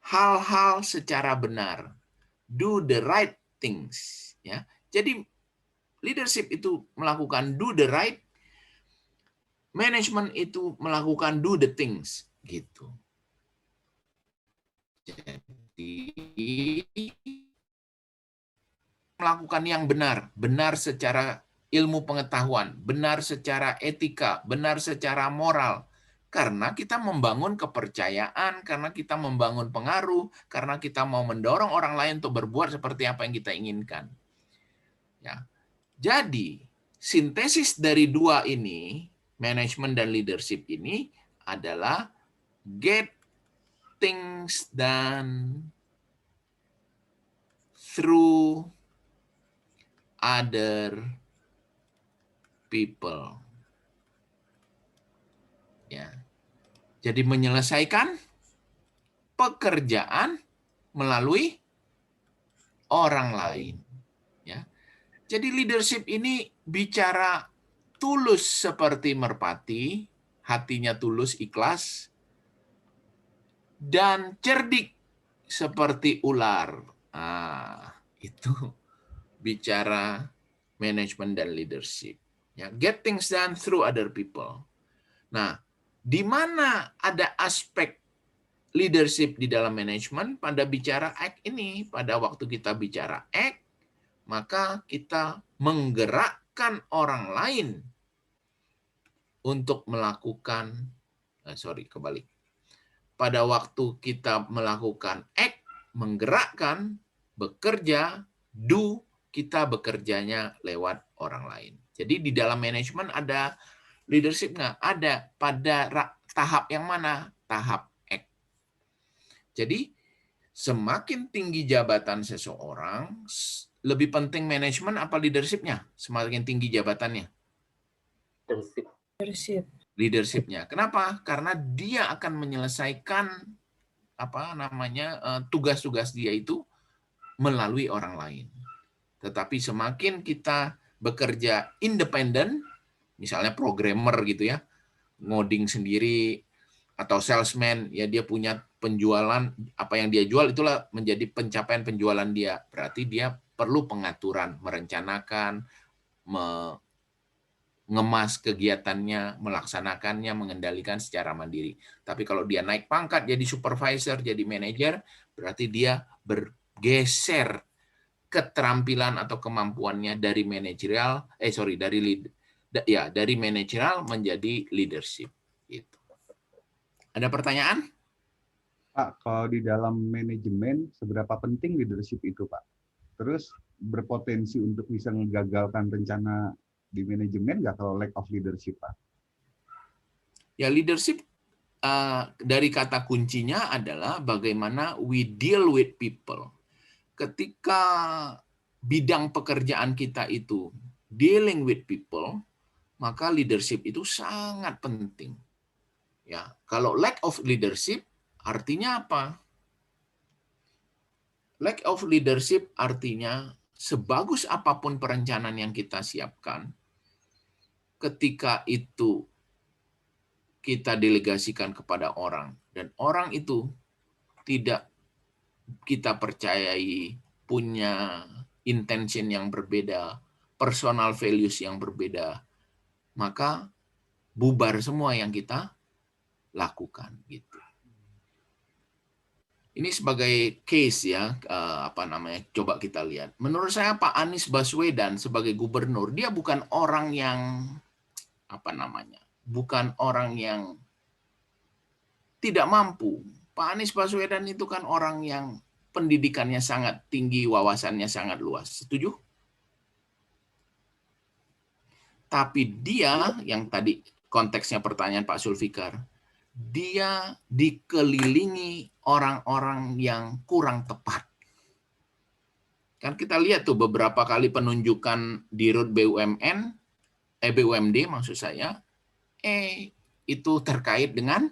Hal-hal secara benar. Do the right things, ya. Jadi leadership itu melakukan do the right Manajemen itu melakukan do the things gitu. Jadi melakukan yang benar, benar secara ilmu pengetahuan, benar secara etika, benar secara moral. Karena kita membangun kepercayaan, karena kita membangun pengaruh, karena kita mau mendorong orang lain untuk berbuat seperti apa yang kita inginkan. Ya. Jadi, sintesis dari dua ini, manajemen dan leadership ini adalah get things done through other people. Ya. Jadi menyelesaikan pekerjaan melalui orang lain. Ya. Jadi leadership ini bicara tulus seperti merpati, hatinya tulus, ikhlas, dan cerdik seperti ular. Itu bicara manajemen dan leadership. Ya, get things done through other people. Nah, di mana ada aspek leadership di dalam manajemen pada bicara act ini? Pada waktu kita bicara act, maka kita menggerakkan orang lain untuk melakukan, kebalik. Pada waktu kita melakukan act, menggerakkan, bekerja, do, kita bekerjanya lewat orang lain. Jadi di dalam manajemen ada leadership nggak? Ada. Pada tahap yang mana? Tahap act. Jadi semakin tinggi jabatan seseorang, lebih penting manajemen apa leadership-nya? Semakin tinggi jabatannya? Leadership-nya. Kenapa? Karena dia akan menyelesaikan tugas-tugas dia itu melalui orang lain. Tetapi semakin kita bekerja independen, misalnya programmer gitu ya, ngoding sendiri, atau salesman, ya dia punya penjualan, apa yang dia jual itulah menjadi pencapaian penjualan dia. Berarti dia perlu pengaturan, merencanakan, mengemas kegiatannya, melaksanakannya, mengendalikan secara mandiri. Tapi kalau dia naik pangkat jadi supervisor, jadi manajer, berarti dia bergeser keterampilan atau kemampuannya dari manajerial, dari manajerial menjadi leadership. Gitu. Ada pertanyaan? Pak, kalau di dalam manajemen, seberapa penting leadership itu, Pak? Terus berpotensi untuk bisa menggagalkan rencana di manajemen nggak kalau lack of leadership, Pak? Ya, leadership dari kata kuncinya adalah bagaimana we deal with people. Ketika bidang pekerjaan kita itu dealing with people, maka leadership itu sangat penting. Ya, kalau lack of leadership artinya apa? Lack of leadership artinya sebagus apapun perencanaan yang kita siapkan, ketika itu kita delegasikan kepada orang, dan orang itu tidak kita percayai punya intention yang berbeda, personal values yang berbeda, maka bubar semua yang kita lakukan gitu. Ini sebagai case ya, coba kita lihat. Menurut saya Pak Anies Baswedan sebagai gubernur, dia bukan orang yang bukan orang yang tidak mampu. Pak Anies Baswedan itu kan orang yang pendidikannya sangat tinggi, wawasannya sangat luas. Setuju? Tapi dia, yang tadi konteksnya pertanyaan Pak Zulfikar, dia dikelilingi orang-orang yang kurang tepat. Kan kita lihat tuh beberapa kali penunjukan di Dirut BUMD maksud saya, itu terkait dengan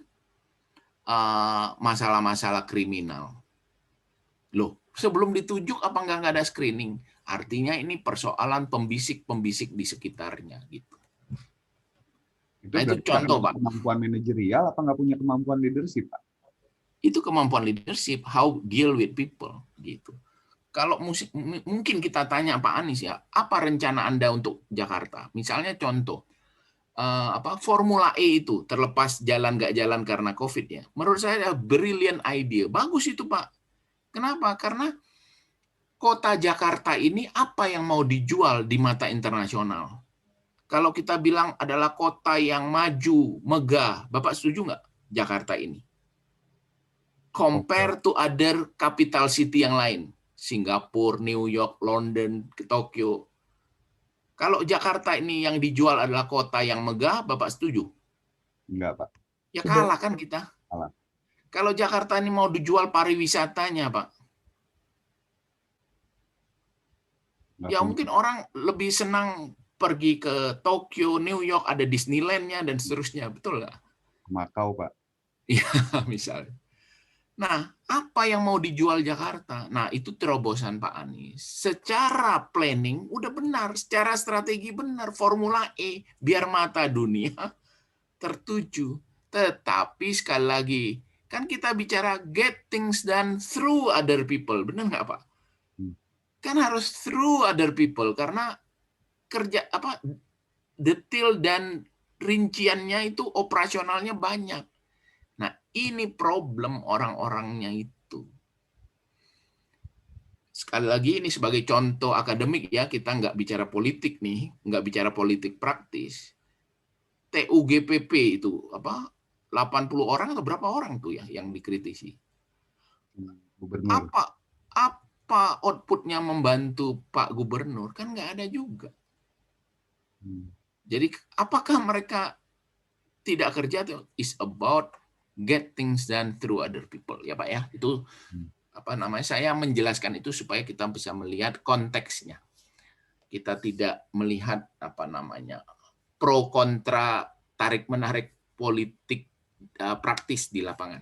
masalah-masalah kriminal. Loh, sebelum ditunjuk apa nggak ada screening? Artinya ini persoalan pembisik-pembisik di sekitarnya gitu. Itu contoh, Pak. Kemampuan manajerial apa nggak punya kemampuan leadership, Pak? Itu kemampuan leadership, how deal with people gitu. Kalau mungkin kita tanya Pak Anies ya, apa rencana Anda untuk Jakarta? Misalnya contoh, Formula E itu, terlepas jalan nggak jalan karena COVID ya. Menurut saya adalah brilliant idea. Bagus itu, Pak. Kenapa? Karena kota Jakarta ini apa yang mau dijual di mata internasional? Kalau kita bilang adalah kota yang maju, megah, Bapak setuju nggak Jakarta ini? Compare to other capital city yang lain. Singapura, New York, London, Tokyo. Kalau Jakarta ini yang dijual adalah kota yang megah, Bapak setuju? Enggak, Pak. Ya kalah kan kita. Kalah. Kalau Jakarta ini mau dijual pariwisatanya, Pak. Ya mungkin orang lebih senang pergi ke Tokyo, New York, ada Disneyland-nya dan seterusnya. Betul nggak? Makau, Pak. Iya, misalnya. Nah, apa yang mau dijual Jakarta? Nah, itu terobosan Pak Anies. Secara planning udah benar, secara strategi benar, Formula E, biar mata dunia tertuju. Tetapi sekali lagi, kan kita bicara get things done through other people, benar nggak Pak? Kan harus through other people, karena kerja detail dan rinciannya itu operasionalnya banyak. Nah, ini problem orang-orangnya itu. Sekali lagi ini sebagai contoh akademik ya, kita nggak bicara politik nih, nggak bicara politik praktis. TUGPP itu 80 orang atau berapa orang tuh ya yang dikritisi? Gubernur. Apa outputnya membantu Pak Gubernur? Kan nggak ada juga. Jadi apakah mereka tidak kerja tuh? Is about get things done through other people ya Pak ya. Itu saya menjelaskan itu supaya kita bisa melihat konteksnya. Kita tidak melihat pro kontra tarik menarik politik praktis di lapangan.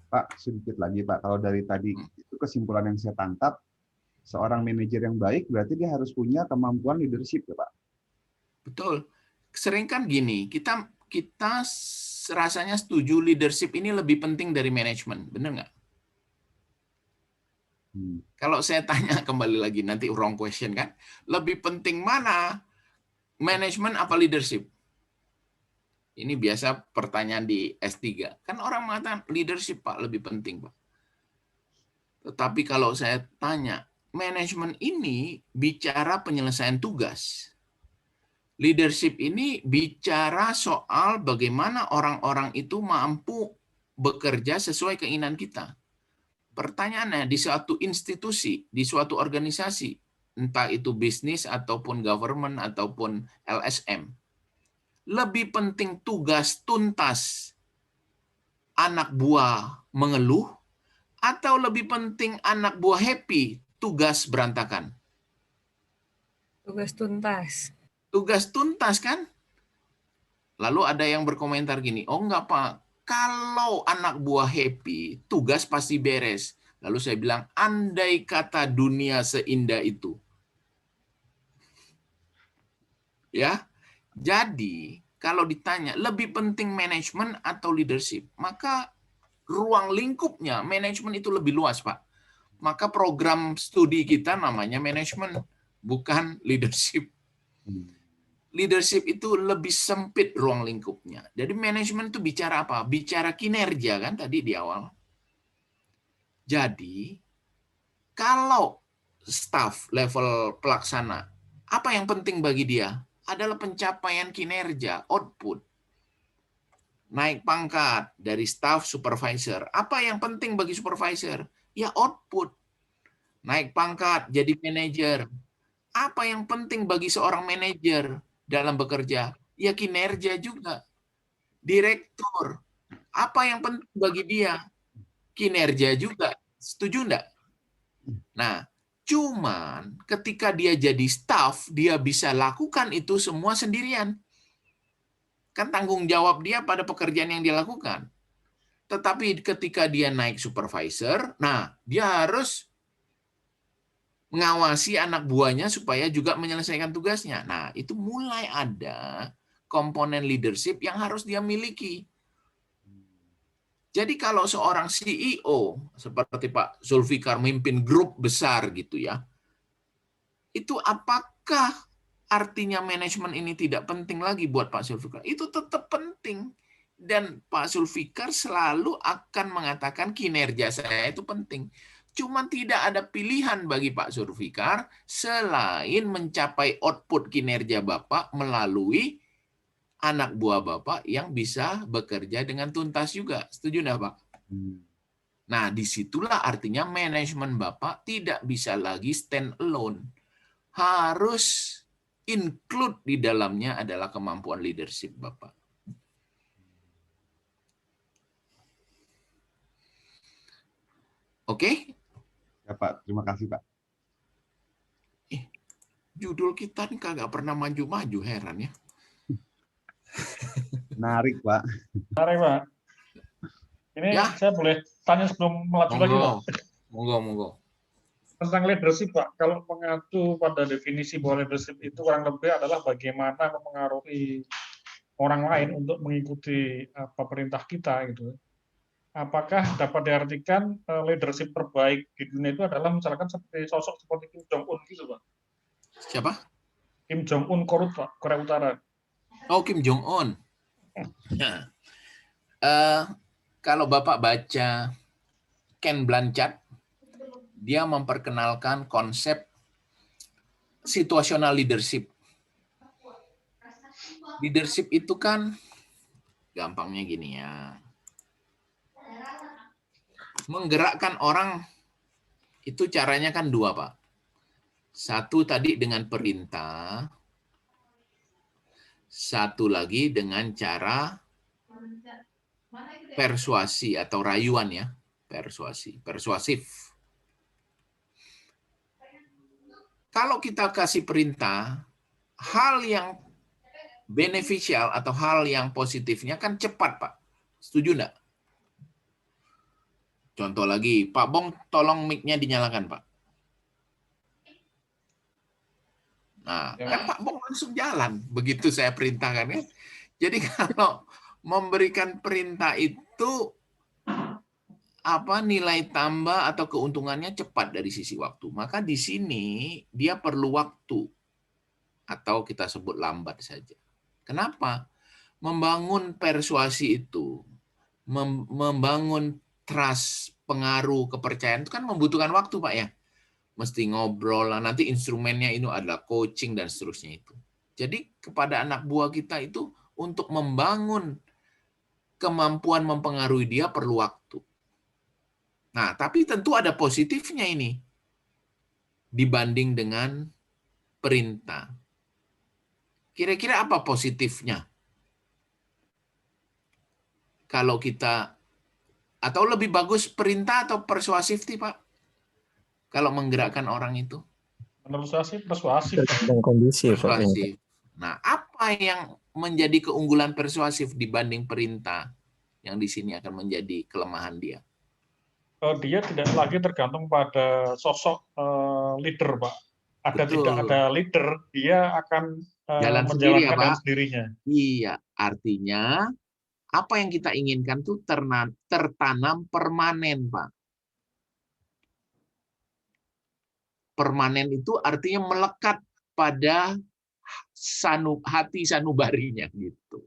Pak, sedikit lagi Pak, kalau dari tadi itu kesimpulan yang saya tangkap, seorang manajer yang baik berarti dia harus punya kemampuan leadership ya Pak. Betul. Sering kan gini, kita rasanya setuju leadership ini lebih penting dari manajemen, benar nggak? Kalau saya tanya kembali lagi, nanti wrong question kan, lebih penting mana, manajemen apa leadership? Ini biasa pertanyaan di S3. Kan orang mengatakan leadership Pak lebih penting Pak. Tetapi kalau saya tanya, manajemen ini bicara penyelesaian tugas. Leadership ini bicara soal bagaimana orang-orang itu mampu bekerja sesuai keinginan kita. Pertanyaannya, di suatu institusi, di suatu organisasi, entah itu bisnis ataupun government ataupun LSM, lebih penting tugas tuntas anak buah mengeluh atau lebih penting anak buah happy tugas berantakan? Tugas tuntas. Tugas tuntas kan? Lalu ada yang berkomentar gini, oh enggak Pak, kalau anak buah happy, tugas pasti beres. Lalu saya bilang, andai kata dunia seindah itu. Ya, jadi kalau ditanya lebih penting manajemen atau leadership, maka ruang lingkupnya manajemen itu lebih luas Pak. Maka program studi kita namanya manajemen, bukan leadership. Leadership itu lebih sempit ruang lingkupnya. Jadi manajemen itu bicara apa? Bicara kinerja kan tadi di awal. Jadi kalau staff level pelaksana, apa yang penting bagi dia? Adalah pencapaian kinerja, output. Naik pangkat dari staff supervisor. Apa yang penting bagi supervisor? Ya output. Naik pangkat jadi manajer. Apa yang penting bagi seorang manajer dalam bekerja? Ya kinerja juga. Direktur. Apa yang penting bagi dia? Kinerja juga. Setuju enggak? Nah, cuman ketika dia jadi staff, dia bisa lakukan itu semua sendirian. Kan tanggung jawab dia pada pekerjaan yang dia lakukan. Tetapi ketika dia naik supervisor, nah dia harus mengawasi anak buahnya supaya juga menyelesaikan tugasnya. Nah, itu mulai ada komponen leadership yang harus dia miliki. Jadi kalau seorang CEO seperti Pak Zulfikar memimpin grup besar gitu ya, itu apakah artinya manajemen ini tidak penting lagi buat Pak Zulfikar? Itu tetap penting. Dan Pak Zulfikar selalu akan mengatakan kinerja saya itu penting. Cuma tidak ada pilihan bagi Pak Zulfikar selain mencapai output kinerja Bapak melalui anak buah Bapak yang bisa bekerja dengan tuntas juga. Setuju nggak, Pak? Nah, disitulah artinya manajemen Bapak tidak bisa lagi stand alone. Harus include di dalamnya adalah kemampuan leadership Bapak. Oke? Ya Pak, terima kasih Pak. Judul kita nih kagak pernah maju-maju, heran ya. Menarik Pak. Menarik Pak. Ini Ya. saya boleh tanya sebelum melaju lagi Pak? Monggo. Tentang leadership Pak, kalau mengacu pada definisi bahwa leadership itu kurang lebih adalah bagaimana mempengaruhi orang lain untuk mengikuti perintah kita gitu. Apakah dapat diartikan leadership terbaik di dunia itu adalah misalkan seperti sosok seperti Kim Jong Un gitu Pak? Siapa? Kim Jong Un Korea Utara. Oh, Kim Jong Un. Nah, kalau Bapak baca Ken Blanchard, dia memperkenalkan konsep situational leadership. Leadership itu kan gampangnya gini ya. Menggerakkan orang itu caranya kan dua, Pak. Satu tadi dengan perintah, satu lagi dengan cara persuasi atau rayuan ya, persuasif. Kalau kita kasih perintah, hal yang beneficial atau hal yang positifnya kan cepat, Pak. Setuju enggak? Contoh lagi, Pak Bong tolong mic-nya dinyalakan, Pak. Nah, kan Pak Bong langsung jalan begitu saya perintahkan ya. Jadi kalau memberikan perintah itu nilai tambah atau keuntungannya cepat dari sisi waktu. Maka di sini dia perlu waktu atau kita sebut lambat saja. Kenapa? Membangun persuasi itu, membangun trust, pengaruh, kepercayaan itu kan membutuhkan waktu, Pak ya. Mesti ngobrol lah, nanti instrumennya itu adalah coaching dan seterusnya itu. Jadi kepada anak buah kita itu untuk membangun kemampuan mempengaruhi dia perlu waktu. Nah, tapi tentu ada positifnya ini dibanding dengan perintah. Kira-kira apa positifnya? Kalau kita, atau lebih bagus perintah atau persuasif sih, Pak? Kalau menggerakkan orang itu? Menurut saya sih persuasif. Dan kondisi Persuasif. Nah, apa yang menjadi keunggulan persuasif dibanding perintah yang di sini akan menjadi kelemahan dia? Dia tidak lagi tergantung pada sosok leader, Pak. Betul. Tidak ada leader, dia akan Jalan sendiri ya, menjalankan dengan Pak? sendirinya. Iya, artinya apa yang kita inginkan tuh tertanam permanen, Pak. Permanen itu artinya melekat pada hati sanubarinya gitu.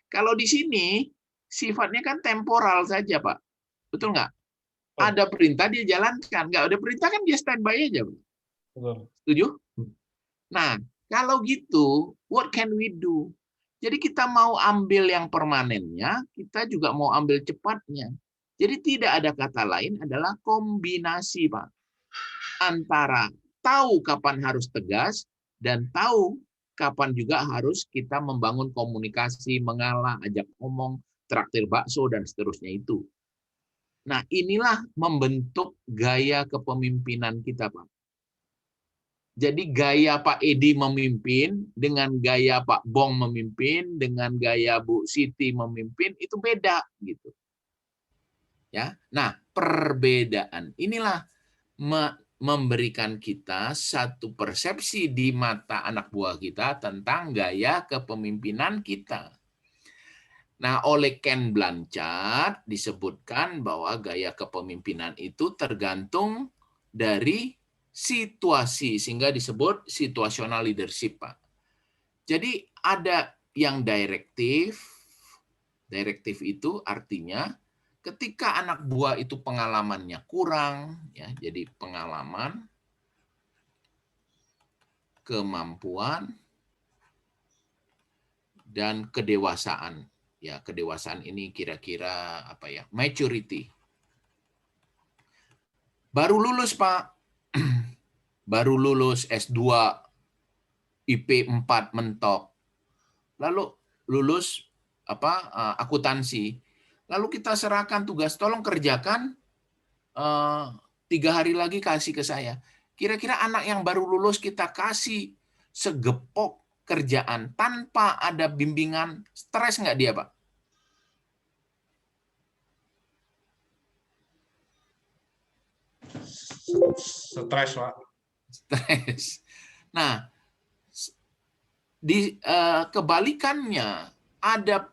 Kalau di sini sifatnya kan temporal saja, Pak. Betul nggak? Ada perintah dia jalankan, nggak ada perintah kan dia standby aja, Pak. Betul. Setuju? Nah, kalau gitu, what can we do? Jadi kita mau ambil yang permanennya, kita juga mau ambil cepatnya. Jadi tidak ada kata lain adalah kombinasi, Pak. Antara tahu kapan harus tegas dan tahu kapan juga harus kita membangun komunikasi, mengalah, ajak ngomong, traktir bakso, dan seterusnya itu. Nah, inilah membentuk gaya kepemimpinan kita, Pak. Jadi gaya Pak Edi memimpin dengan gaya Pak Bong memimpin dengan gaya Bu Siti memimpin itu beda gitu. Ya. Nah, perbedaan inilah memberikan kita satu persepsi di mata anak buah kita tentang gaya kepemimpinan kita. Nah, oleh Ken Blanchard disebutkan bahwa gaya kepemimpinan itu tergantung dari situasi, sehingga disebut situational leadership, Pak. Jadi ada yang direktif. Direktif itu artinya ketika anak buah itu pengalamannya kurang, ya, jadi pengalaman, kemampuan, dan kedewasaan. Ya, kedewasaan ini kira-kira apa ya? Maturity. Baru lulus, Pak. Baru lulus S2, IP 4 mentok. Lalu lulus akuntansi. Lalu kita serahkan tugas, tolong kerjakan 3 hari lagi kasih ke saya. Kira-kira anak yang baru lulus kita kasih segepok kerjaan tanpa ada bimbingan, stres nggak dia, Pak? Stres, Pak. Stres. Nah, di kebalikannya ada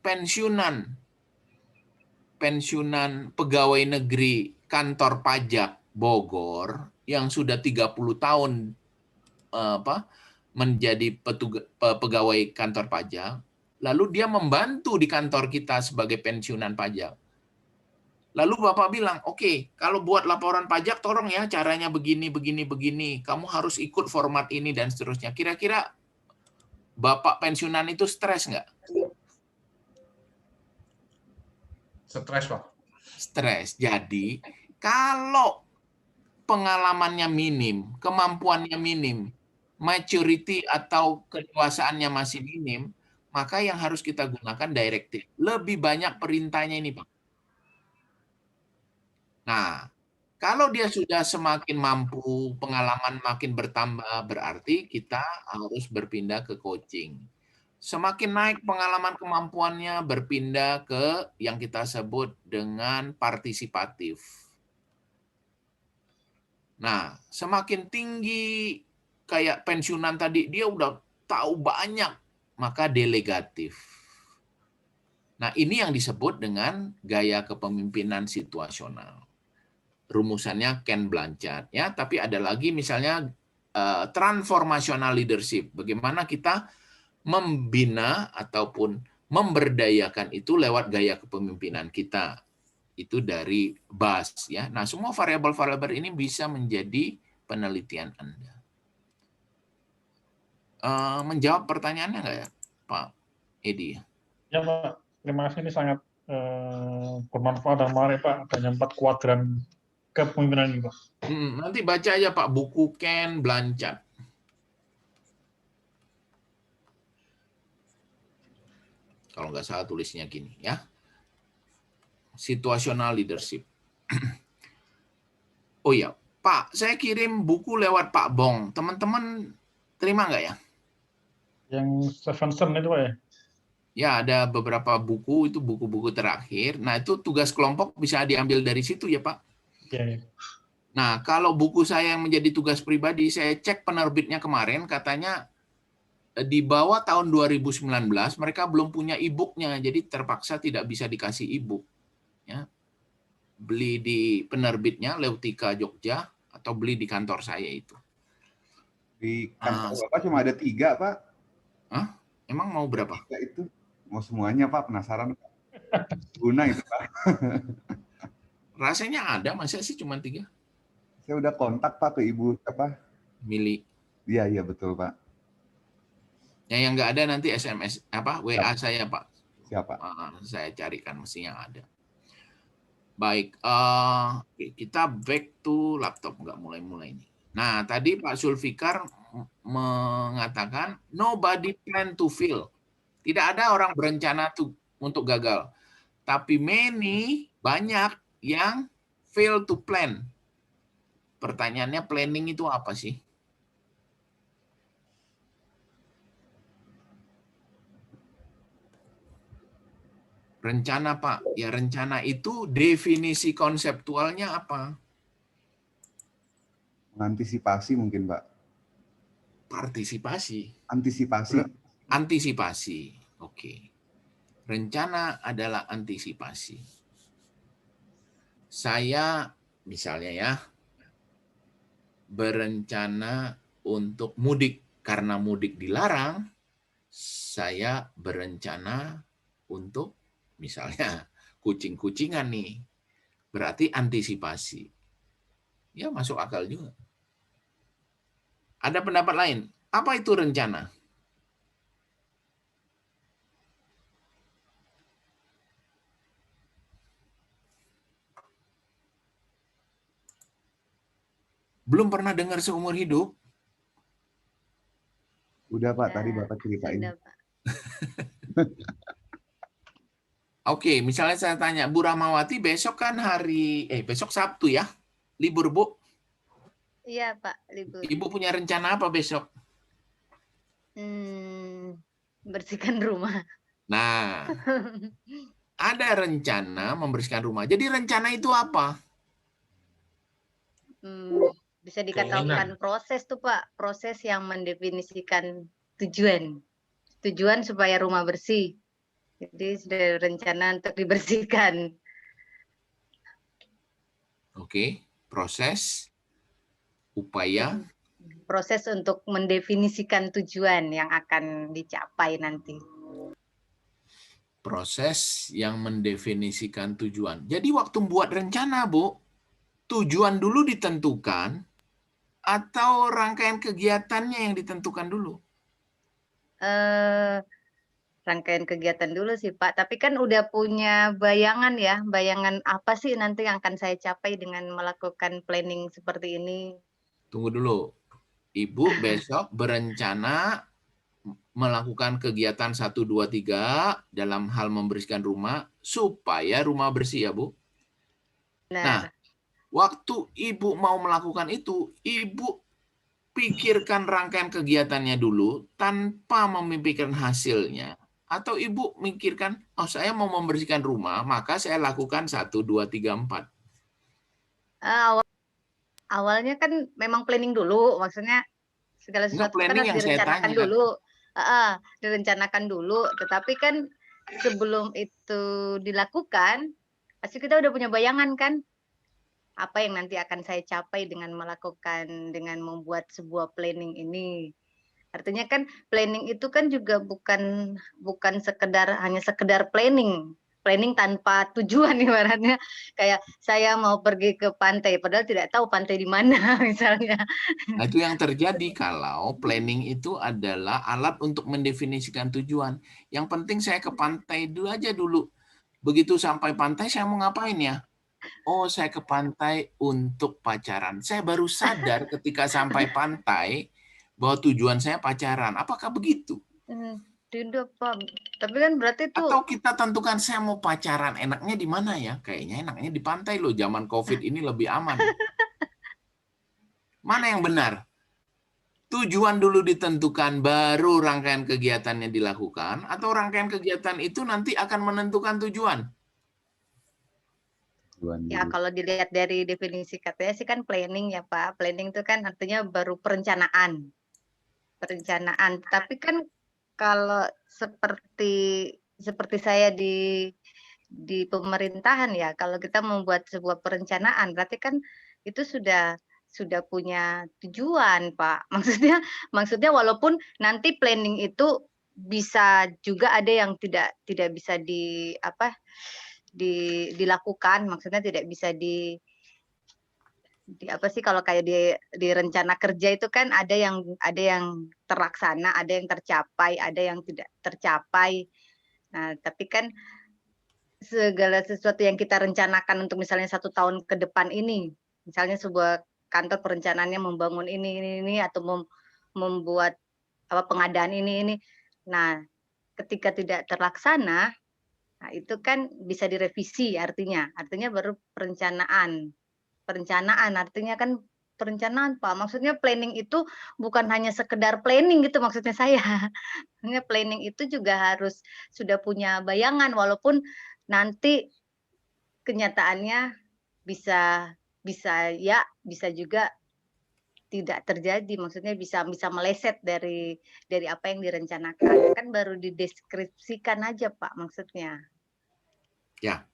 pensiunan pegawai negeri kantor pajak Bogor yang sudah 30 tahun menjadi pegawai kantor pajak, lalu dia membantu di kantor kita sebagai pensiunan pajak. Lalu Bapak bilang, oke, kalau buat laporan pajak tolong ya caranya begini, begini, begini. Kamu harus ikut format ini dan seterusnya. Kira-kira Bapak pensiunan itu stres nggak? Stres, Pak. Stres. Jadi, kalau pengalamannya minim, kemampuannya minim, maturity atau kedewasaannya masih minim, maka yang harus kita gunakan direktif. Lebih banyak perintahnya ini, Pak. Nah, kalau dia sudah semakin mampu, pengalaman makin bertambah, berarti kita harus berpindah ke coaching. Semakin naik pengalaman kemampuannya, berpindah ke yang kita sebut dengan partisipatif. Nah, semakin tinggi kayak pensiunan tadi, dia udah tahu banyak, maka delegatif. Nah, ini yang disebut dengan gaya kepemimpinan situasional. Rumusannya Ken Blanchard, ya. Tapi ada lagi misalnya transformational leadership. Bagaimana kita membina ataupun memberdayakan itu lewat gaya kepemimpinan kita. Itu dari BAS, ya. Nah, semua variabel-variabel ini bisa menjadi penelitian Anda. Menjawab pertanyaannya nggak ya, Pak Edi? Ya, Pak. Terima kasih, ini sangat bermanfaat dan menarik, Pak. Adanya 4 kuadran kepemimpinan ini, Pak. Nanti baca aja, Pak, buku Ken Blanchard. Kalau nggak salah tulisnya gini, ya. Situational leadership. Oh ya, Pak, saya kirim buku lewat Pak Bong. Teman-teman terima nggak ya? Yang Stevenson itu, Pak, ya? Ya, ada beberapa buku, itu buku-buku terakhir. Nah, itu tugas kelompok bisa diambil dari situ ya, Pak? Ya. Nah, kalau buku saya yang menjadi tugas pribadi, saya cek penerbitnya kemarin, katanya di bawah tahun 2019, mereka belum punya e-booknya, jadi terpaksa tidak bisa dikasih e-book. Ya. Beli di penerbitnya, Leutika Jogja, atau beli di kantor saya itu. Di kantor Bapak cuma ada 3, Pak. Hah? Emang mau berapa? 3 itu. Mau semuanya, Pak. Penasaran, Pak. Guna itu, Pak. Rasanya ada, masa sih cuma 3? Saya udah kontak, Pak, ke Ibu apa? Mili. Iya, betul, Pak. Yang nggak ada nanti SMS WA saya, Pak. Siapa? Saya carikan, mestinya ada. Baik, kita back to laptop, nggak mulai-mulai ini. Nah, tadi Pak Zulfikar mengatakan nobody plan to fail. Tidak ada orang berencana untuk gagal. Tapi banyak yang fail to plan. Pertanyaannya, planning itu apa sih? Rencana, Pak. Ya, rencana itu definisi konseptualnya apa? Mengantisipasi mungkin, Pak. Partisipasi. Antisipasi. Oke. Rencana adalah antisipasi. Saya misalnya ya berencana untuk mudik karena mudik dilarang, saya berencana untuk misalnya kucing-kucingan nih. Berarti antisipasi. Ya masuk akal juga. Ada pendapat lain? Apa itu rencana? Belum pernah dengar seumur hidup? Udah Pak, tadi Bapak ceritain. Sudah, Pak. Oke, misalnya saya tanya, Bu Rahmawati besok kan besok Sabtu ya? Libur, Bu? Iya, Pak, libur. Ibu punya rencana apa besok? Bersihkan rumah. Nah, ada rencana membersihkan rumah. Jadi rencana itu apa? Bisa dikatakan proses tuh Pak, proses yang mendefinisikan tujuan. Tujuan supaya rumah bersih. Jadi sudah rencana untuk dibersihkan. Oke, proses, upaya. Proses untuk mendefinisikan tujuan yang akan dicapai nanti. Proses yang mendefinisikan tujuan. Jadi waktu membuat rencana, Bu, tujuan dulu ditentukan atau rangkaian kegiatannya yang ditentukan dulu? Rangkaian kegiatan dulu sih Pak, tapi kan udah punya bayangan ya, bayangan apa sih nanti yang akan saya capai dengan melakukan planning seperti ini. Tunggu dulu, Ibu besok berencana melakukan kegiatan 1, 2, 3 dalam hal membersihkan rumah supaya rumah bersih ya Bu? Nah, waktu Ibu mau melakukan itu, Ibu pikirkan rangkaian kegiatannya dulu tanpa memikirkan hasilnya. Atau Ibu mikirkan, oh saya mau membersihkan rumah, maka saya lakukan 1, 2, 3, 4. Awalnya kan memang planning dulu, maksudnya segala sesuatu kan harus direncanakan dulu. Direncanakan dulu, tetapi kan sebelum itu dilakukan, pasti kita udah punya bayangan kan, apa yang nanti akan saya capai dengan membuat sebuah planning ini. Artinya kan planning itu kan juga bukan hanya sekedar planning tanpa tujuan ibaratnya. Kayak saya mau pergi ke pantai, padahal tidak tahu pantai di mana misalnya. Nah, itu yang terjadi kalau planning itu adalah alat untuk mendefinisikan tujuan. Yang penting saya ke pantai dulu aja dulu. Begitu sampai pantai saya mau ngapain ya? Oh, saya ke pantai untuk pacaran. Saya baru sadar ketika sampai pantai bahwa tujuan saya pacaran. Apakah begitu? Tidak, Pak. Tapi kan berarti itu... Atau kita tentukan saya mau pacaran, enaknya di mana ya? Kayaknya enaknya di pantai loh, zaman COVID ini lebih aman. Mana yang benar? Tujuan dulu ditentukan, baru rangkaian kegiatannya dilakukan, atau rangkaian kegiatan itu nanti akan menentukan tujuan? Ya, kalau dilihat dari definisi katanya sih kan planning ya, Pak. Planning itu kan artinya baru perencanaan. Tapi kan kalau seperti saya di pemerintahan ya, kalau kita membuat sebuah perencanaan berarti kan itu sudah punya tujuan, Pak. Maksudnya walaupun nanti planning itu bisa juga ada yang tidak bisa dilakukan, maksudnya tidak bisa kalau kayak di rencana kerja itu kan ada yang terlaksana, ada yang tercapai, ada yang tidak tercapai. Nah, tapi kan segala sesuatu yang kita rencanakan untuk misalnya 1 tahun ke depan ini, misalnya sebuah kantor perencanaannya membangun ini atau membuat pengadaan ini. Nah, ketika tidak terlaksana, nah itu kan bisa direvisi artinya baru perencanaan artinya kan perencanaan, Pak. Maksudnya planning itu bukan hanya sekedar planning gitu maksudnya saya. Maksudnya planning itu juga harus sudah punya bayangan walaupun nanti kenyataannya bisa juga tidak terjadi, maksudnya bisa meleset dari apa yang direncanakan. Kan baru dideskripsikan aja, Pak, maksudnya. Ya.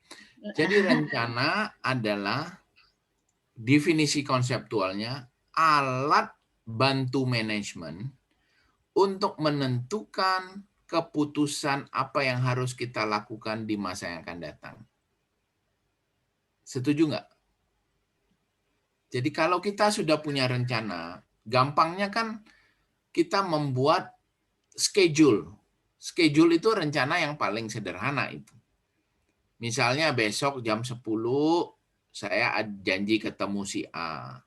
Jadi rencana adalah definisi konseptualnya alat bantu manajemen untuk menentukan keputusan apa yang harus kita lakukan di masa yang akan datang. Setuju nggak? Jadi kalau kita sudah punya rencana, gampangnya kan kita membuat schedule. Schedule itu rencana yang paling sederhana itu. Misalnya besok jam 10 saya janji ketemu si A.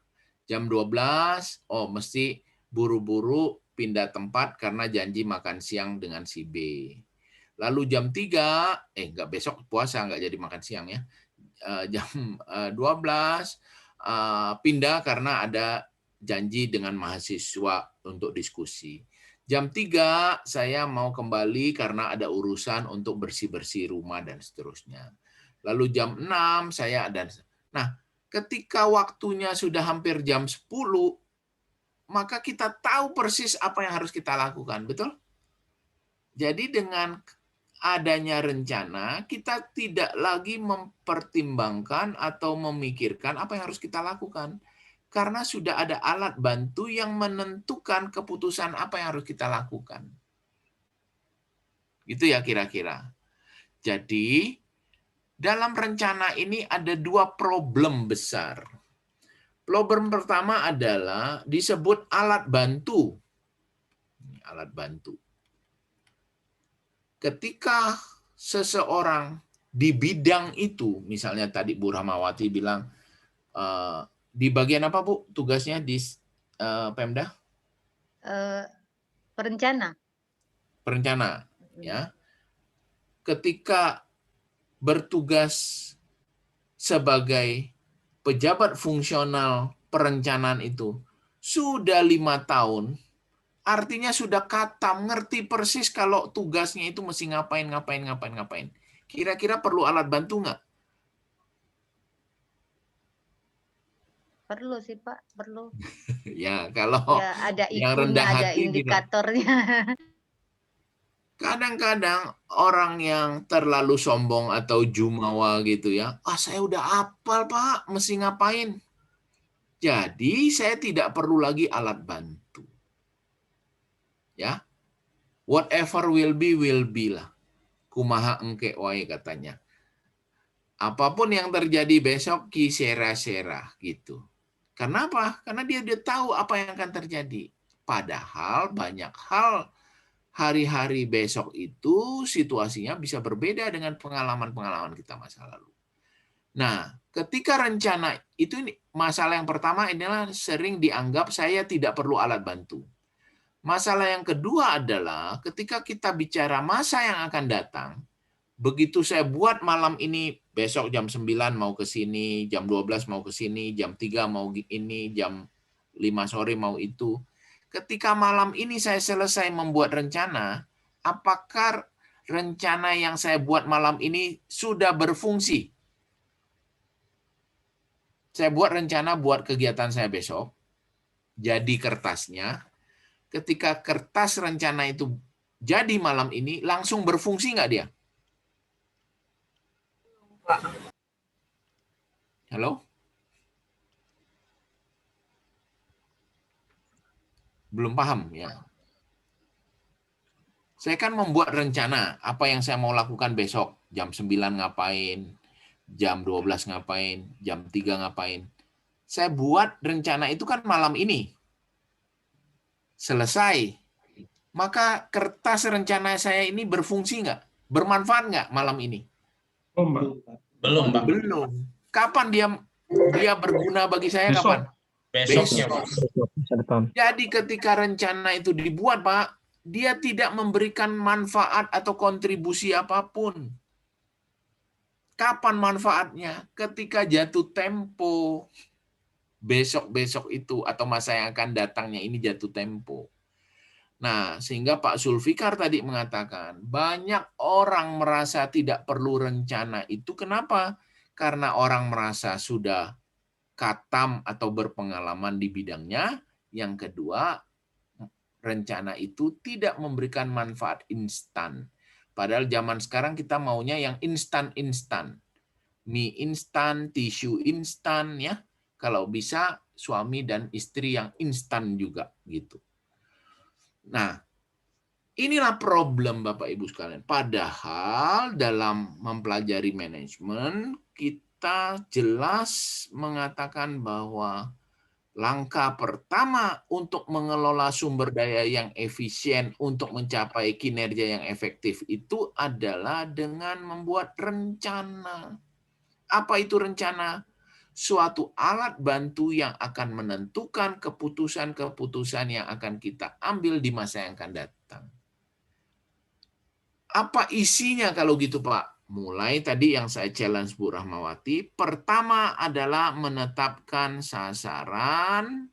Jam 12, oh mesti buru-buru pindah tempat karena janji makan siang dengan si B. Lalu jam 3, enggak, besok puasa enggak jadi makan siang ya. Jam 12 pindah karena ada janji dengan mahasiswa untuk diskusi. Jam 3 saya mau kembali karena ada urusan untuk bersih-bersih rumah dan seterusnya. Lalu jam 6 saya ada. Nah, ketika waktunya sudah hampir jam 10, maka kita tahu persis apa yang harus kita lakukan, betul? Jadi dengan adanya rencana, kita tidak lagi mempertimbangkan atau memikirkan apa yang harus kita lakukan. Karena sudah ada alat bantu yang menentukan keputusan apa yang harus kita lakukan. Gitu ya kira-kira. Jadi, dalam rencana ini ada dua problem besar. Problem pertama adalah disebut alat bantu. Alat bantu. Ketika seseorang di bidang itu, misalnya tadi Bu Rahmawati bilang, di bagian apa Bu tugasnya di Pemda? Perencana. Perencana, ya. Ketika bertugas sebagai pejabat fungsional perencanaan itu sudah 5 tahun, artinya sudah katam, ngerti persis kalau tugasnya itu mesti ngapain. Kira-kira perlu alat bantu nggak? Perlu sih Pak, perlu. Ya, kalau Ya, ada yang IQ-nya, rendah ada hati bilang, indikatornya. kadang-kadang orang yang terlalu sombong atau jumawa gitu ya, saya udah hafal Pak, mesti ngapain. Jadi saya tidak perlu lagi alat bantu. Ya, whatever will be lah. Kumaha engke wae katanya. Apapun yang terjadi besok ki sera-sera gitu. Kenapa? Karena dia udah tahu apa yang akan terjadi. Padahal banyak hal hari-hari besok itu situasinya bisa berbeda dengan pengalaman-pengalaman kita masa lalu. Nah, ketika rencana itu, masalah yang pertama adalah sering dianggap saya tidak perlu alat bantu. Masalah yang kedua adalah ketika kita bicara masa yang akan datang, begitu saya buat malam ini, besok jam 9 mau ke sini, jam 12 mau ke sini, jam 3 mau ini, jam 5 sore mau itu. Ketika malam ini saya selesai membuat rencana, apakah rencana yang saya buat malam ini sudah berfungsi? Saya buat rencana buat kegiatan saya besok, jadi kertasnya. Ketika kertas rencana itu jadi malam ini, langsung berfungsi nggak dia? Halo? Belum paham ya? Saya kan membuat rencana apa yang saya mau lakukan besok. Jam 9 ngapain, jam 12 ngapain, jam 3 ngapain. Saya buat rencana itu kan malam ini. Selesai. Maka kertas rencana saya ini berfungsi nggak? Bermanfaat nggak malam ini? Belum, Pak. Belum. Kapan dia berguna bagi saya? Besok. Kapan? Besoknya, Pak. Jadi ketika rencana itu dibuat, Pak, dia tidak memberikan manfaat atau kontribusi apapun. Kapan manfaatnya? Ketika jatuh tempo. Besok-besok itu atau masa yang akan datangnya ini jatuh tempo. Nah, sehingga Pak Zulfikar tadi mengatakan, banyak orang merasa tidak perlu rencana itu. Kenapa? Karena orang merasa sudah katam atau berpengalaman di bidangnya. Yang kedua, rencana itu tidak memberikan manfaat instan. Padahal zaman sekarang kita maunya yang instan-instan. Mie instan, tisu instan, ya. Kalau bisa suami dan istri yang instan juga gitu. Nah, inilah problem Bapak Ibu sekalian. Padahal dalam mempelajari manajemen kita jelas mengatakan bahwa langkah pertama untuk mengelola sumber daya yang efisien untuk mencapai kinerja yang efektif itu adalah dengan membuat rencana. Apa itu rencana? Suatu alat bantu yang akan menentukan keputusan-keputusan yang akan kita ambil di masa yang akan datang. Apa isinya kalau gitu, Pak? Mulai tadi yang saya challenge Bu Rahmawati, pertama adalah menetapkan sasaran,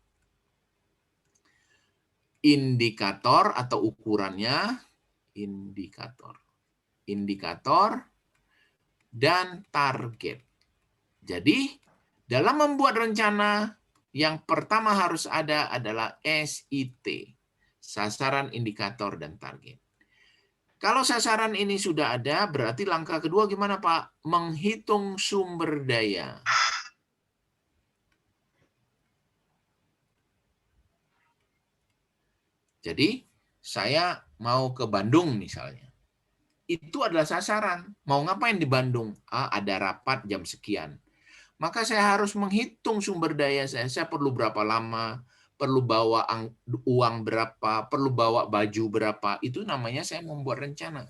indikator atau ukurannya, indikator, dan target. Jadi, dalam membuat rencana, yang pertama harus ada adalah SIT, sasaran, indikator, dan target. Kalau sasaran ini sudah ada, berarti langkah kedua gimana, Pak? Menghitung sumber daya. Jadi, saya mau ke Bandung misalnya. Itu adalah sasaran. Mau ngapain di Bandung? Ada rapat jam sekian. Maka saya harus menghitung sumber daya saya. Saya perlu berapa lama, perlu bawa uang berapa, perlu bawa baju berapa. Itu namanya saya membuat rencana.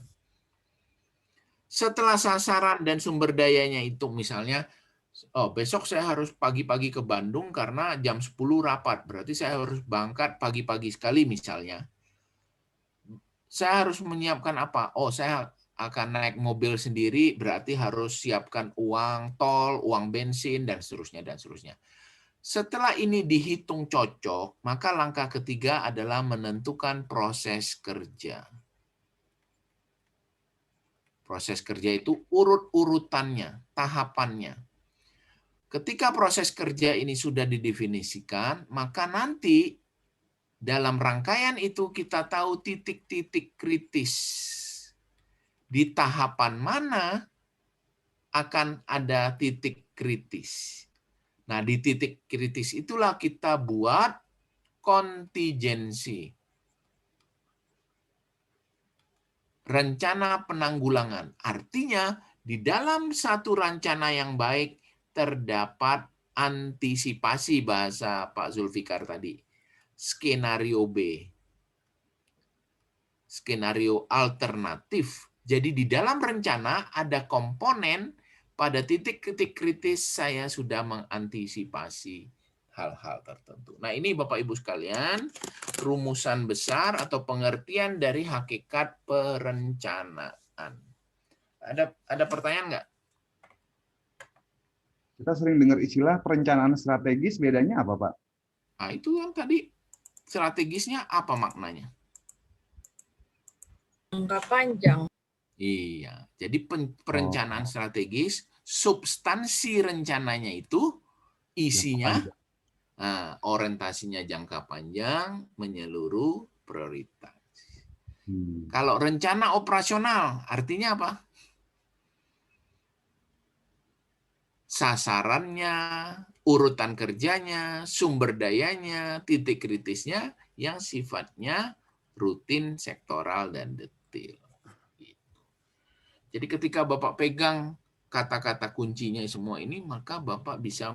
Setelah sasaran dan sumber dayanya itu misalnya, besok saya harus pagi-pagi ke Bandung karena jam 10 rapat. Berarti saya harus berangkat pagi-pagi sekali misalnya. Saya harus menyiapkan apa? Saya akan naik mobil sendiri, berarti harus siapkan uang tol, uang bensin, dan seterusnya, dan seterusnya. Setelah ini dihitung cocok, maka langkah ketiga adalah menentukan proses kerja. Proses kerja itu urut-urutannya, tahapannya. Ketika proses kerja ini sudah didefinisikan, maka nanti dalam rangkaian itu kita tahu titik-titik kritis. Di tahapan mana akan ada titik kritis. Nah, di titik kritis itulah kita buat kontingensi. Rencana penanggulangan. Artinya, di dalam satu rencana yang baik terdapat antisipasi, bahasa Pak Zulfikar tadi. Skenario B. Skenario alternatif. Jadi di dalam rencana ada komponen pada titik-titik kritis saya sudah mengantisipasi hal-hal tertentu. Nah, ini Bapak Ibu sekalian, rumusan besar atau pengertian dari hakikat perencanaan. Ada pertanyaan nggak? Kita sering dengar istilah perencanaan strategis, bedanya apa, Pak? Nah, itu yang tadi strategisnya apa maknanya? Jangka panjang. Iya, jadi perencanaan strategis, substansi rencananya itu isinya, orientasinya jangka panjang, menyeluruh, prioritas. Kalau rencana operasional, artinya apa? Sasarannya, urutan kerjanya, sumber dayanya, titik kritisnya, yang sifatnya rutin, sektoral, dan detail. Jadi ketika Bapak pegang kata-kata kuncinya semua ini, maka Bapak bisa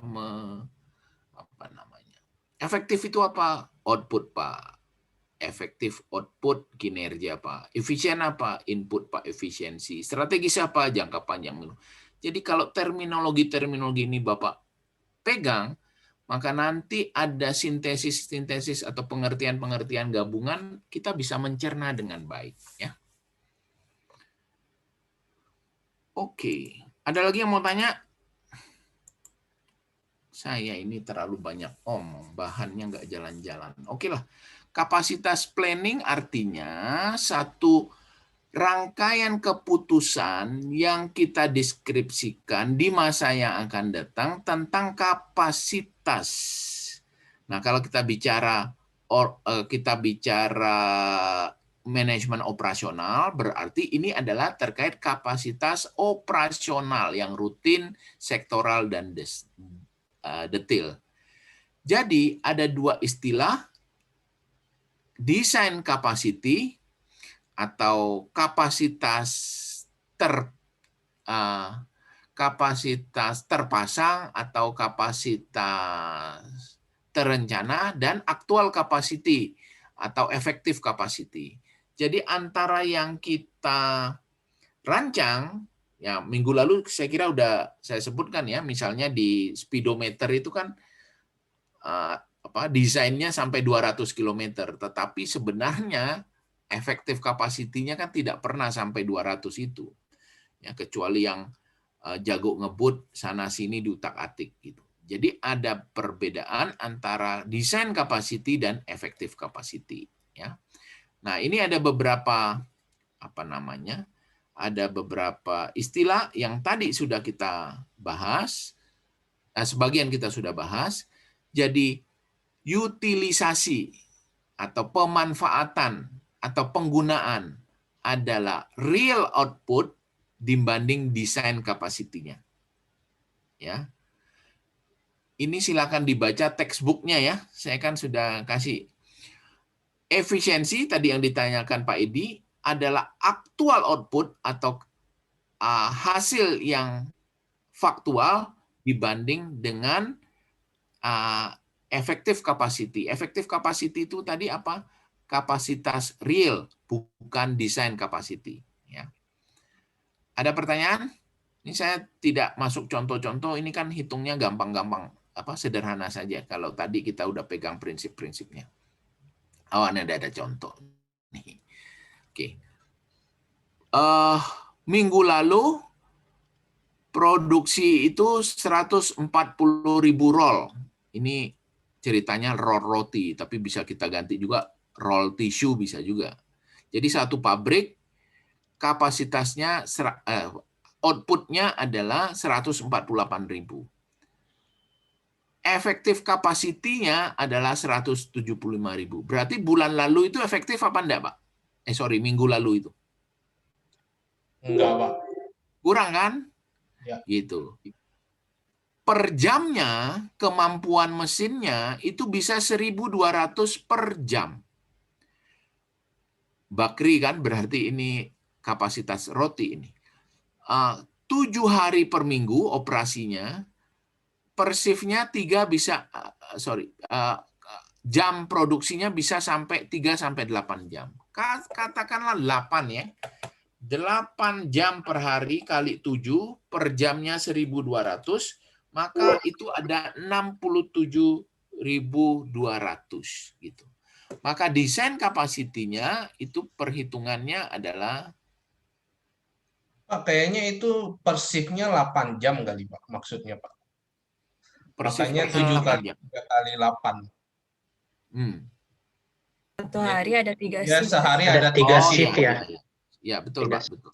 efektif itu apa? Output, Pak. Efektif output, kinerja, Pak. Efisien apa? Input, Pak. Efisiensi. Strategis apa? Jangka panjang. Jadi kalau terminologi-terminologi ini Bapak pegang, maka nanti ada sintesis-sintesis atau pengertian-pengertian gabungan, kita bisa mencerna dengan baik. Ya. Oke, ada lagi yang mau tanya? Saya ini terlalu banyak omong, bahannya nggak jalan-jalan. Oke lah, kapasitas planning artinya satu rangkaian keputusan yang kita deskripsikan di masa yang akan datang tentang kapasitas. Nah, kalau kita bicara manajemen operasional, berarti ini adalah terkait kapasitas operasional yang rutin, sektoral, dan detail. Jadi ada dua istilah, design capacity atau kapasitas kapasitas terpasang atau kapasitas terencana, dan actual capacity atau effective capacity. Jadi antara yang kita rancang, ya minggu lalu saya kira udah saya sebutkan ya, misalnya di speedometer itu kan desainnya sampai 200 km, tetapi sebenarnya efektif kapasitinya kan tidak pernah sampai 200 itu. Ya, kecuali yang jago ngebut sana sini diutak-atik gitu. Jadi ada perbedaan antara desain capacity dan effective capacity ya. Nah, ini ada beberapa ada beberapa istilah yang tadi sudah kita bahas. Sebagian kita sudah bahas. Jadi utilisasi atau pemanfaatan atau penggunaan adalah real output dibanding desain kapasitinya. Ya. Ini silakan dibaca textbooknya ya. Saya kan sudah kasih. Efisiensi tadi yang ditanyakan Pak Edi adalah actual output atau hasil yang faktual dibanding dengan effective capacity. Effective capacity itu tadi apa? Kapasitas real, bukan desain capacity. Ya. Ada pertanyaan? Ini saya tidak masuk contoh-contoh, ini kan hitungnya gampang-gampang, sederhana saja. Kalau tadi kita udah pegang prinsip-prinsipnya. Ada contoh. Nih. Oke. Minggu lalu produksi itu 140.000 roll. Ini ceritanya roll roti, tapi bisa kita ganti juga roll tisu bisa juga. Jadi satu pabrik kapasitasnya outputnya adalah 148.000. Efektif kapasitinya adalah 175.000. Berarti bulan lalu itu efektif apa enggak, Pak? Minggu lalu itu. Enggak, Pak. Kurang kan? Ya. Gitu. Per jamnya kemampuan mesinnya itu bisa 1.200 per jam. Bakri kan berarti ini kapasitas roti ini. 7 hari per minggu operasinya, per shift-nya jam produksinya bisa sampai 3-8 jam. Katakanlah 8 ya. 8 jam per hari kali 7 per jamnya 1.200, maka itu ada 67.200 gitu. Maka desain kapasitinya itu perhitungannya adalah Pak, kayaknya itu per shift-nya 8 jam kali, Pak, maksudnya, Pak. Makanya 7 kali 3 kali 8. Satu hari ada 3 Ya, shift. sehari ada 3 shift ya. Ya, betul, Pak. Betul.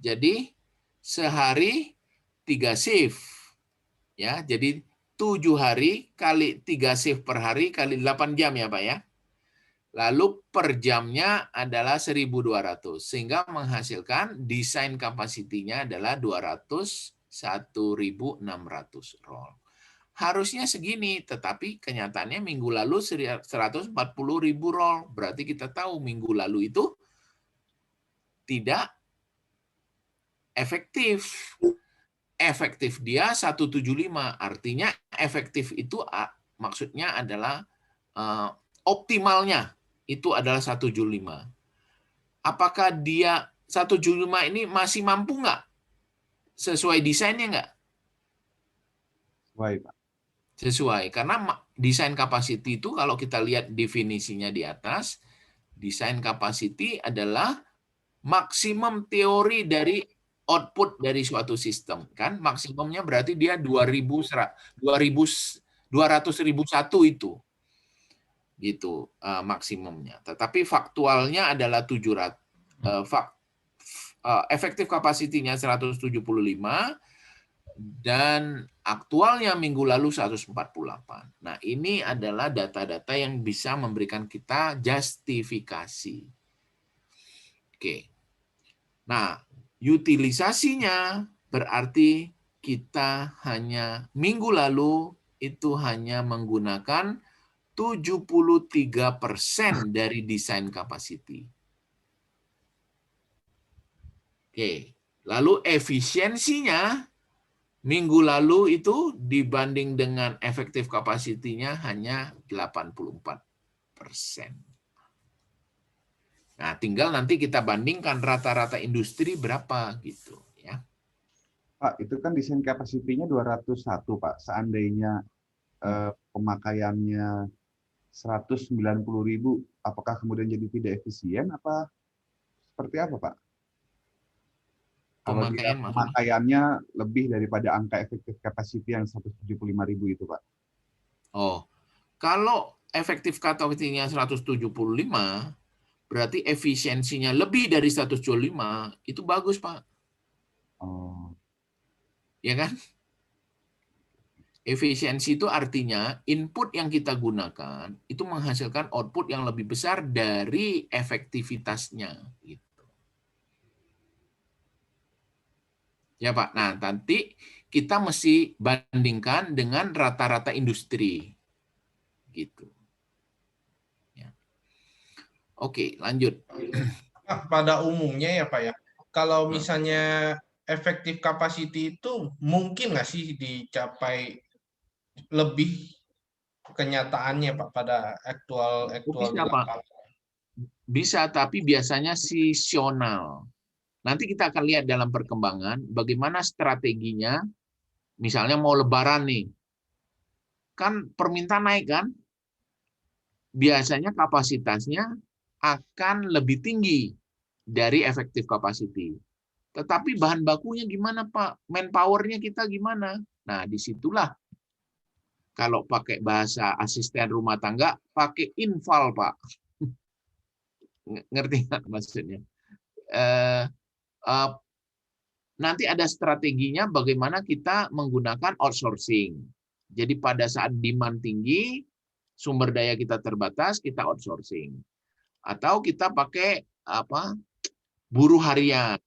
Jadi, sehari 3 shift. Ya, jadi 7 hari kali 3 shift per hari kali 8 jam ya, Pak ya. Lalu per jamnya adalah 1.200, sehingga menghasilkan desain kapasitinya adalah 1.600 roll. Harusnya segini, tetapi kenyataannya minggu lalu 140.000 roll. Berarti kita tahu minggu lalu itu tidak efektif. Efektif dia 175, artinya efektif itu maksudnya adalah optimalnya itu adalah 175. Apakah dia 175 ini masih mampu nggak? Sesuai desainnya nggak? Sesuai, Pak. Sesuai, karena desain capacity itu kalau kita lihat definisinya di atas, desain capacity adalah maksimum teori dari output dari suatu sistem. Kan maksimumnya berarti dia 200.001 itu. Gitu maksimumnya. Tetapi faktualnya adalah 700. Efektif kapasitinya 175 dan aktualnya minggu lalu 148. Nah, ini adalah data-data yang bisa memberikan kita justifikasi. Oke. Nah, utilisasinya berarti kita hanya minggu lalu itu hanya menggunakan 73% dari desain capacity. Oke, lalu efisiensinya minggu lalu itu dibanding dengan efektif kapasitinya hanya 84%. Nah, tinggal nanti kita bandingkan rata-rata industri berapa gitu ya. Pak, itu kan desain capacity-nya 201, Pak. Seandainya pemakaiannya 190.000, apakah kemudian jadi tidak efisien apa seperti apa, Pak? Kalau dia pemakaiannya lebih daripada angka efektif capacity yang 175.000 itu, Pak. Oh, kalau efektif capacity-nya 175, berarti efisiensinya lebih dari 175, itu bagus, Pak. Oh. Ya kan? Efisiensi itu artinya input yang kita gunakan itu menghasilkan output yang lebih besar dari efektivitasnya. Gitu. Ya Pak, nah nanti kita mesti bandingkan dengan rata-rata industri. Gitu. Ya. Oke, lanjut. Pada umumnya ya Pak ya, kalau misalnya efektif capacity itu mungkin nggak sih dicapai lebih kenyataannya Pak pada aktual Bisa, Pak. Bisa, tapi biasanya seasonal. Nanti kita akan lihat dalam perkembangan bagaimana strateginya, misalnya mau lebaran nih, kan permintaan naik kan, biasanya kapasitasnya akan lebih tinggi dari efektif capacity. Tetapi bahan bakunya gimana Pak? Manpower-nya kita gimana? Nah, disitulah kalau pakai bahasa asisten rumah tangga, pakai infal Pak. Ngerti nggak maksudnya? Nanti ada strateginya bagaimana kita menggunakan outsourcing. Jadi pada saat demand tinggi, sumber daya kita terbatas, kita outsourcing. Atau kita pakai buruh harian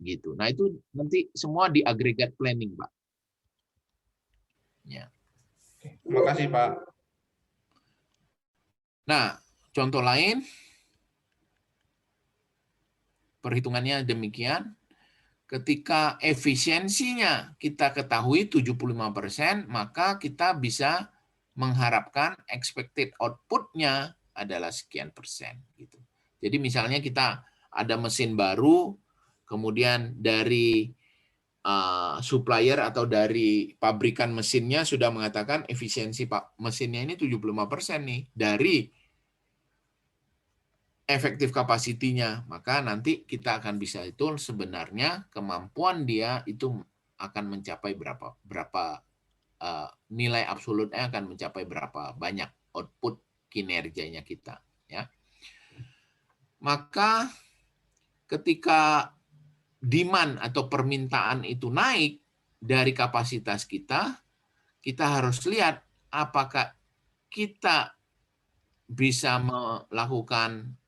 gitu. Nah, itu nanti semua di aggregate planning, Pak. Ya. Terima kasih, Pak. Nah, contoh lain perhitungannya demikian. Ketika efisiensinya kita ketahui 75%, maka kita bisa mengharapkan expected output-nya adalah sekian persen. Gitu. Jadi misalnya kita ada mesin baru, kemudian dari supplier atau dari pabrikan mesinnya sudah mengatakan efisiensi mesinnya ini 75% nih dari efektif kapasitinya, maka nanti kita akan bisa hitung sebenarnya kemampuan dia itu akan mencapai berapa nilai absolutnya akan mencapai berapa banyak output kinerjanya kita, ya. Maka ketika demand atau permintaan itu naik dari kapasitas kita harus lihat apakah kita bisa melakukan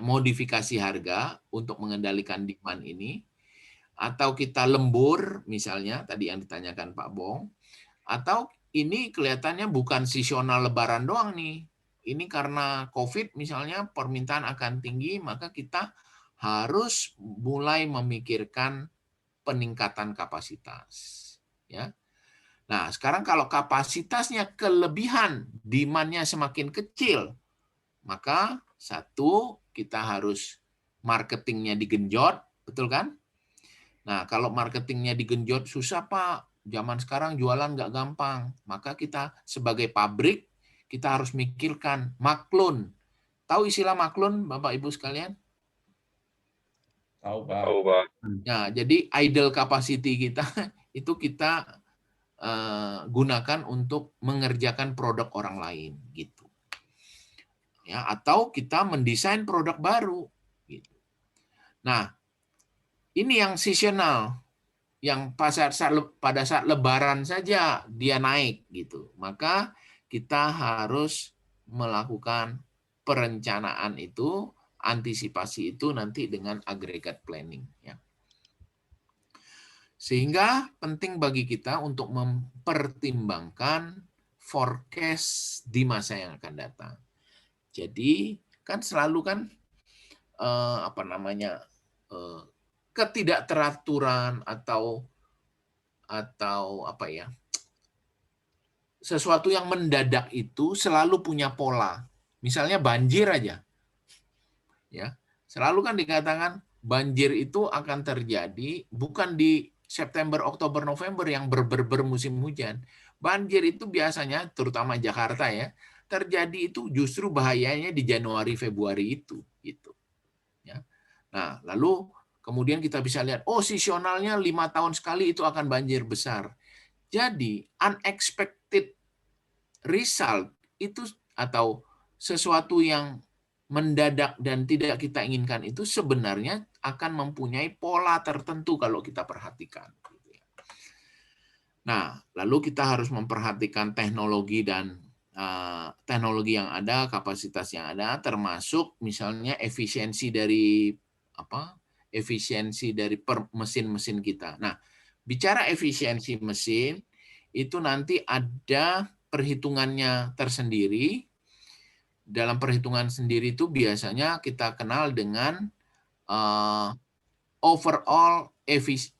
modifikasi harga untuk mengendalikan demand ini, atau kita lembur misalnya tadi yang ditanyakan Pak Bong, atau ini kelihatannya bukan seasonal lebaran doang nih, ini karena COVID misalnya permintaan akan tinggi, maka kita harus mulai memikirkan peningkatan kapasitas, ya. Nah, sekarang kalau kapasitasnya kelebihan, demand-nya semakin kecil, maka satu, kita harus marketingnya digenjot, betul kan? Nah, kalau marketingnya digenjot susah Pak, zaman sekarang jualan nggak gampang. Maka kita sebagai pabrik, kita harus mikirkan maklun. Tahu istilah maklun, Bapak Ibu sekalian? Tahu Pak. Nah, jadi idle capacity kita itu kita gunakan untuk mengerjakan produk orang lain, gitu. Ya, atau kita mendesain produk baru. Gitu. Nah, ini yang seasonal, yang pada saat lebaran saja dia naik gitu. Maka kita harus melakukan perencanaan itu, antisipasi itu nanti dengan aggregate planning. Ya. Sehingga penting bagi kita untuk mempertimbangkan forecast di masa yang akan datang. Jadi kan selalu kan ketidakteraturan atau apa ya, sesuatu yang mendadak itu selalu punya pola. Misalnya banjir aja, ya selalu kan dikatakan banjir itu akan terjadi bukan di September, Oktober, November yang bermusim hujan. Banjir itu biasanya, terutama Jakarta ya, terjadi itu justru bahayanya di Januari, Februari itu, gitu. Ya. Nah, lalu kemudian kita bisa lihat, oh seasonalnya 5 tahun sekali itu akan banjir besar. Jadi unexpected result itu atau sesuatu yang mendadak dan tidak kita inginkan itu sebenarnya akan mempunyai pola tertentu kalau kita perhatikan. Nah, lalu kita harus memperhatikan teknologi dan teknologi yang ada, kapasitas yang ada, termasuk misalnya efisiensi dari mesin-mesin kita. Nah, bicara efisiensi mesin itu nanti ada perhitungannya tersendiri. Dalam perhitungan sendiri itu biasanya kita kenal dengan overall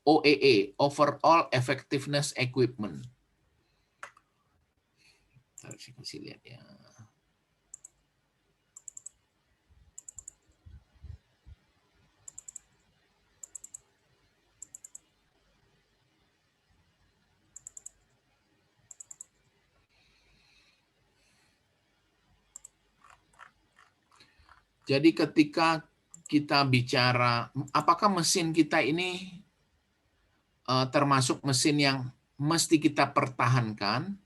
OEE, overall effectiveness equipment. Harus kasih lihat ya. Jadi ketika kita bicara apakah mesin kita ini termasuk mesin yang mesti kita pertahankan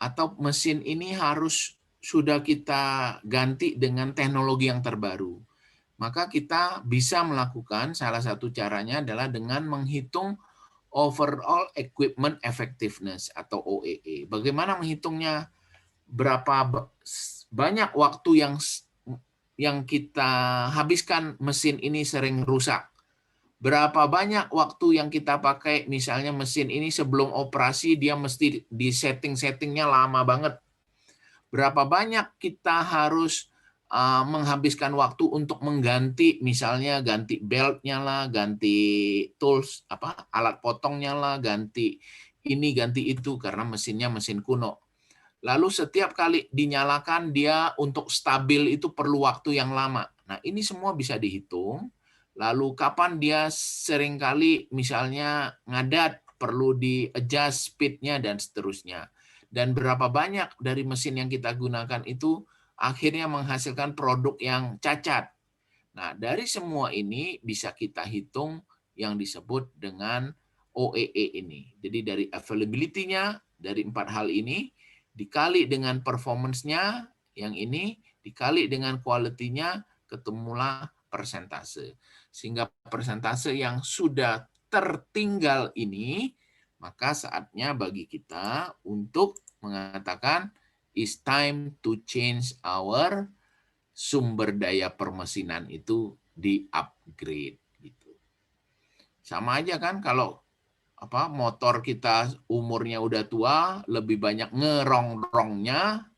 atau mesin ini harus sudah kita ganti dengan teknologi yang terbaru. Maka kita bisa melakukan, salah satu caranya adalah dengan menghitung overall equipment effectiveness atau OEE. Bagaimana menghitungnya? Berapa banyak waktu yang kita habiskan mesin ini sering rusak. Berapa banyak waktu yang kita pakai, misalnya mesin ini sebelum operasi dia mesti di setting-settingnya lama banget. Berapa banyak kita harus menghabiskan waktu untuk mengganti, misalnya ganti beltnya lah, ganti tools, alat potongnya lah, ganti ini, ganti itu, karena mesinnya mesin kuno. Lalu setiap kali dinyalakan dia untuk stabil itu perlu waktu yang lama. Nah, ini semua bisa dihitung. Lalu kapan dia seringkali misalnya ngadat, perlu di-adjust speed-nya dan seterusnya. Dan berapa banyak dari mesin yang kita gunakan itu akhirnya menghasilkan produk yang cacat. Nah, dari semua ini bisa kita hitung yang disebut dengan OEE ini. Jadi dari availability-nya, dari 4 hal ini, dikali dengan performance-nya yang ini, dikali dengan quality-nya, ketemulah persentase. Sehingga persentase yang sudah tertinggal ini, maka saatnya bagi kita untuk mengatakan it's time to change our sumber daya permesinan itu di-upgrade. Gitu. Sama aja kan kalau motor kita umurnya udah tua, lebih banyak ngerong-rongnya,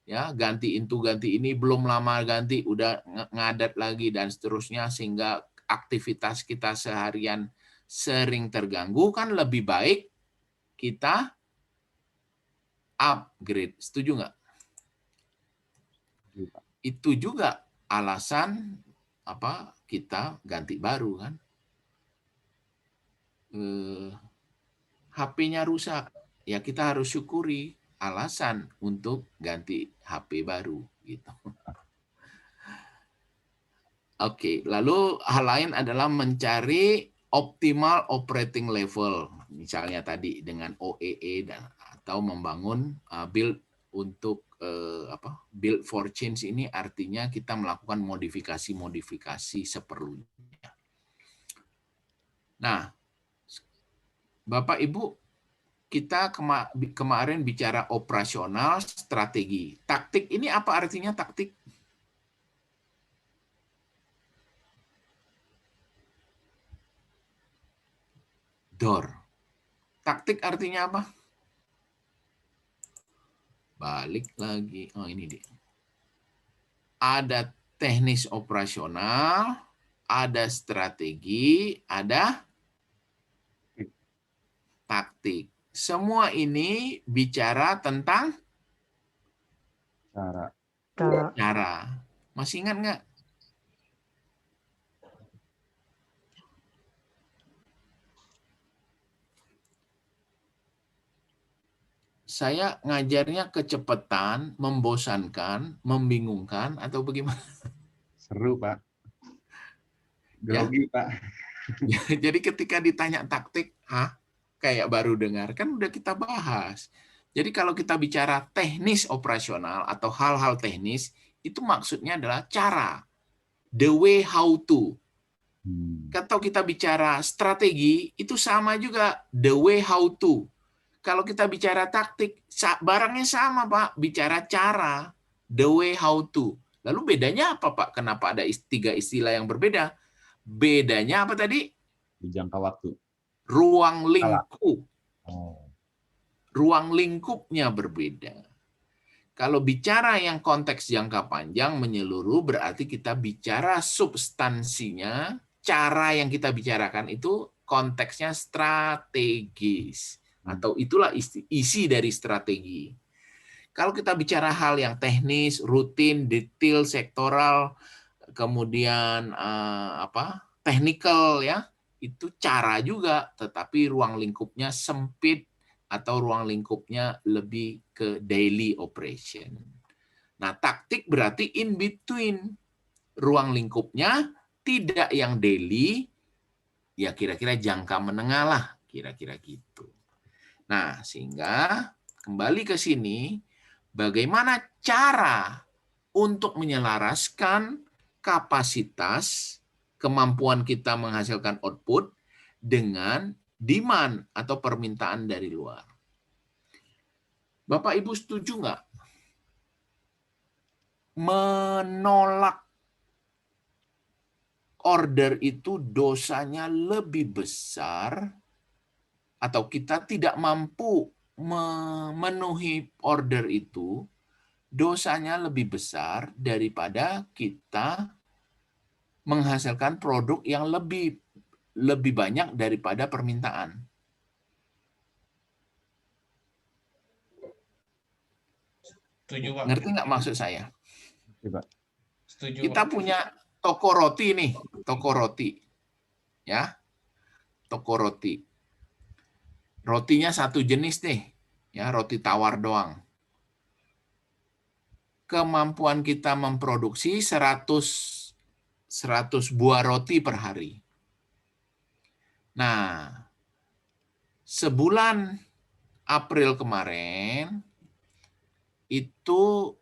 ya ganti itu ganti ini, belum lama ganti udah ngadat lagi dan seterusnya, sehingga aktivitas kita seharian sering terganggu, kan lebih baik kita upgrade. Setuju nggak? Itu juga alasan kita ganti baru kan. HP-nya rusak, ya kita harus syukuri, alasan untuk ganti HP baru gitu. Oke, lalu hal lain adalah mencari optimal operating level, misalnya tadi dengan OEE dan atau membangun build untuk build for change ini artinya kita melakukan modifikasi seperlunya. Nah, Bapak Ibu, kita kemarin bicara operasional, strategi. Taktik ini apa artinya taktik? Door. Taktik artinya apa? Balik lagi. Oh, ini dia. Ada teknis operasional, ada strategi, ada taktik. Semua ini bicara tentang cara. Masih ingat nggak? Saya ngajarnya kecepatan, membosankan, membingungkan, atau bagaimana? Seru, Pak. Ya. Grogi, Pak. Jadi ketika ditanya taktik, kayak baru dengar, kan udah kita bahas. Jadi kalau kita bicara teknis operasional atau hal-hal teknis, itu maksudnya adalah cara. The way how to. Kalau kita bicara strategi, itu sama juga. The way how to. Kalau kita bicara taktik, barangnya sama, Pak. Bicara cara. The way how to. Lalu bedanya apa, Pak? Kenapa ada 3 istilah yang berbeda? Bedanya apa tadi? Di jangka waktu. Ruang lingkup. Oh. Ruang lingkupnya berbeda. Kalau bicara yang konteks jangka panjang menyeluruh, berarti kita bicara substansinya, cara yang kita bicarakan itu konteksnya strategis. Atau itulah isi dari strategi. Kalau kita bicara hal yang teknis, rutin, detail, sektoral, kemudian technical ya, itu cara juga, tetapi ruang lingkupnya sempit atau ruang lingkupnya lebih ke daily operation. Nah, taktik berarti in between. Ruang lingkupnya tidak yang daily, ya kira-kira jangka menengah lah, kira-kira gitu. Nah, sehingga kembali ke sini, bagaimana cara untuk menyelaraskan kapasitas, kemampuan kita menghasilkan output dengan demand atau permintaan dari luar. Bapak Ibu setuju nggak? Menolak order itu dosanya lebih besar, atau kita tidak mampu memenuhi order itu, dosanya lebih besar daripada kita menghasilkan produk yang lebih banyak daripada permintaan. Setuju, Pak. Ngerti nggak maksud saya? Setuju, Kita Pak. punya toko roti nih, toko roti. Ya. Toko roti. Rotinya satu jenis nih, ya, roti tawar doang. Kemampuan kita memproduksi 100 buah roti per hari. Nah, sebulan April kemarin, itu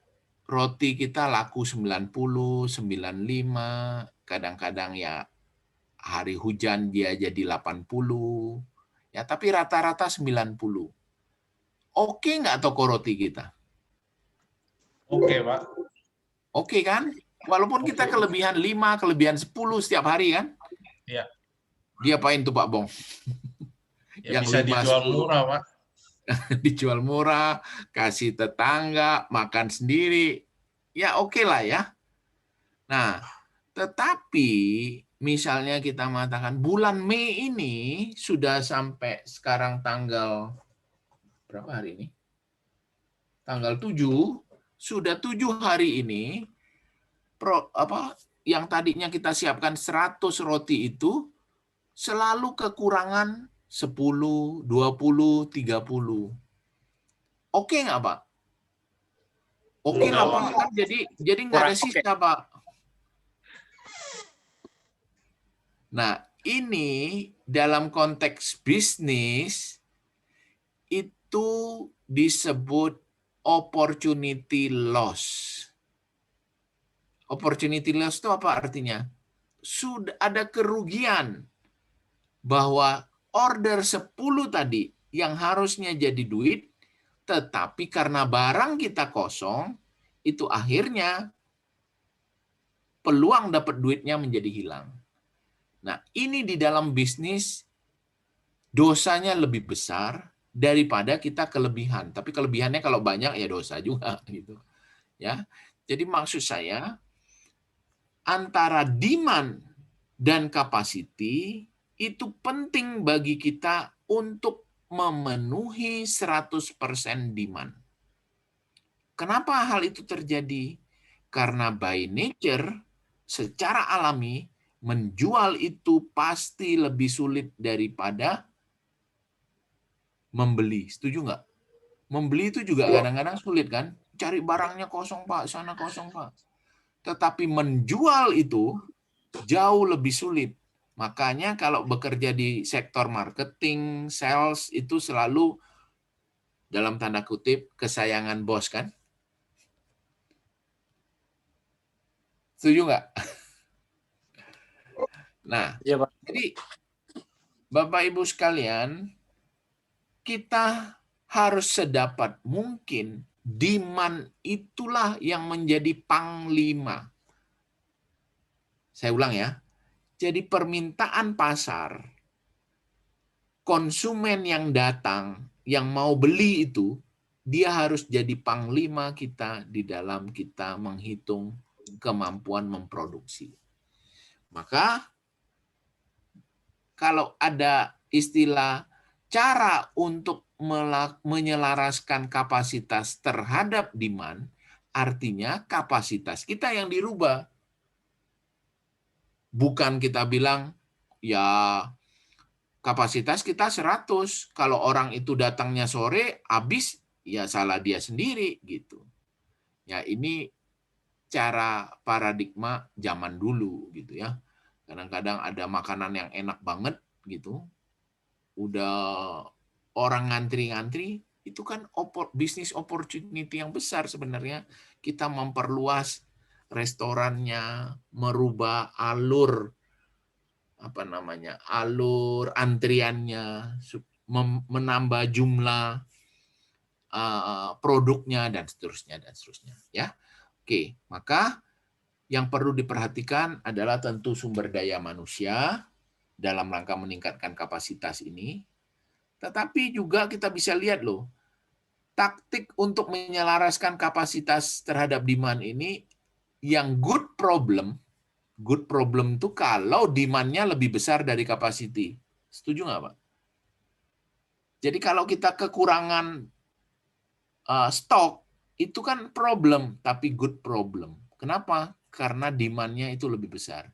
roti kita laku 90, 95, kadang-kadang ya hari hujan dia jadi 80, ya tapi rata-rata 90. Oke nggak toko roti kita? Oke, Pak. Oke kan? Walaupun kita kelebihan 5, kelebihan 10 setiap hari kan? Iya. Diapain tuh Pak Bong? Ya, bisa 5, dijual 10. murah, Pak. Dijual murah, kasih tetangga, makan sendiri. Ya oke lah ya. Nah, tetapi misalnya kita mengatakan bulan Mei ini sudah sampai sekarang tanggal berapa hari ini? Tanggal 7, sudah 7 hari ini yang tadinya kita siapkan 100 roti itu selalu kekurangan 10, 20, 30. Oke nggak, Pak? Oke lah, Pak. Jadi nggak ada sisa, Pak. Nah, ini dalam konteks bisnis itu disebut opportunity loss. Opportunity loss itu apa artinya? Sudah ada kerugian bahwa order 10 tadi yang harusnya jadi duit, tetapi karena barang kita kosong, itu akhirnya peluang dapat duitnya menjadi hilang. Nah, ini di dalam bisnis dosanya lebih besar daripada kita kelebihan. Tapi kelebihannya kalau banyak ya dosa juga gitu. Ya. Jadi maksud saya antara demand dan capacity itu penting bagi kita untuk memenuhi 100% demand. Kenapa hal itu terjadi? Karena by nature, secara alami, menjual itu pasti lebih sulit daripada membeli. Setuju nggak? Membeli itu juga kadang-kadang sulit kan? Cari barangnya kosong Pak, sana kosong Pak. Tetapi menjual itu jauh lebih sulit. Makanya kalau bekerja di sektor marketing, sales, itu selalu dalam tanda kutip kesayangan bos kan? Setuju nggak? Nah, Iya, Pak. jadi Bapak Ibu sekalian, kita harus sedapat mungkin demand itulah yang menjadi panglima. Saya ulang ya. Jadi permintaan pasar, konsumen yang datang, yang mau beli itu, dia harus jadi panglima kita di dalam kita menghitung kemampuan memproduksi. Maka kalau ada istilah cara untuk menyelaraskan kapasitas terhadap demand, artinya kapasitas kita yang dirubah. Bukan kita bilang, ya kapasitas kita 100, kalau orang itu datangnya sore, habis, ya salah dia sendiri, gitu. Ya ini cara paradigma zaman dulu, gitu ya. Kadang-kadang ada makanan yang enak banget, gitu. Udah orang ngantri-ngantri, itu kan bisnis opportunity yang besar sebenarnya. Kita memperluas restorannya, merubah alur alur antriannya, menambah jumlah produknya dan seterusnya ya. Oke, maka yang perlu diperhatikan adalah tentu sumber daya manusia dalam rangka meningkatkan kapasitas ini. Tetapi juga kita bisa lihat loh, taktik untuk menyelaraskan kapasitas terhadap demand ini yang good problem itu kalau demand-nya lebih besar dari capacity. Setuju nggak, Pak? Jadi kalau kita kekurangan stok, itu kan problem, tapi good problem. Kenapa? Karena demand-nya itu lebih besar.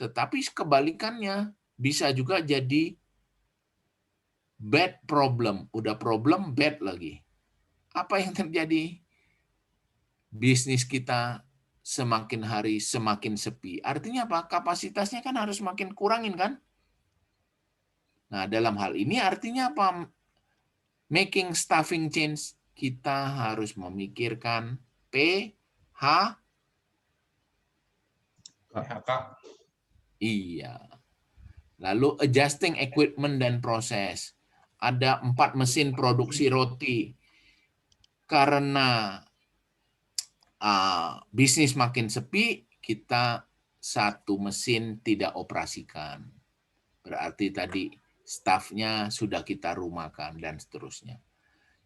Tetapi kebalikannya, bisa juga jadi bad problem. Udah problem, bad lagi. Apa yang terjadi? Bisnis kita semakin hari semakin sepi. Artinya apa? Kapasitasnya kan harus makin kurangin kan? Nah, dalam hal ini artinya apa? Making staffing change, kita harus memikirkan PHK. Iya. Lalu adjusting equipment dan proses. Ada 4 mesin produksi roti. Karena bisnis makin sepi, kita 1 mesin tidak operasikan. Berarti tadi stafnya sudah kita rumahkan dan seterusnya.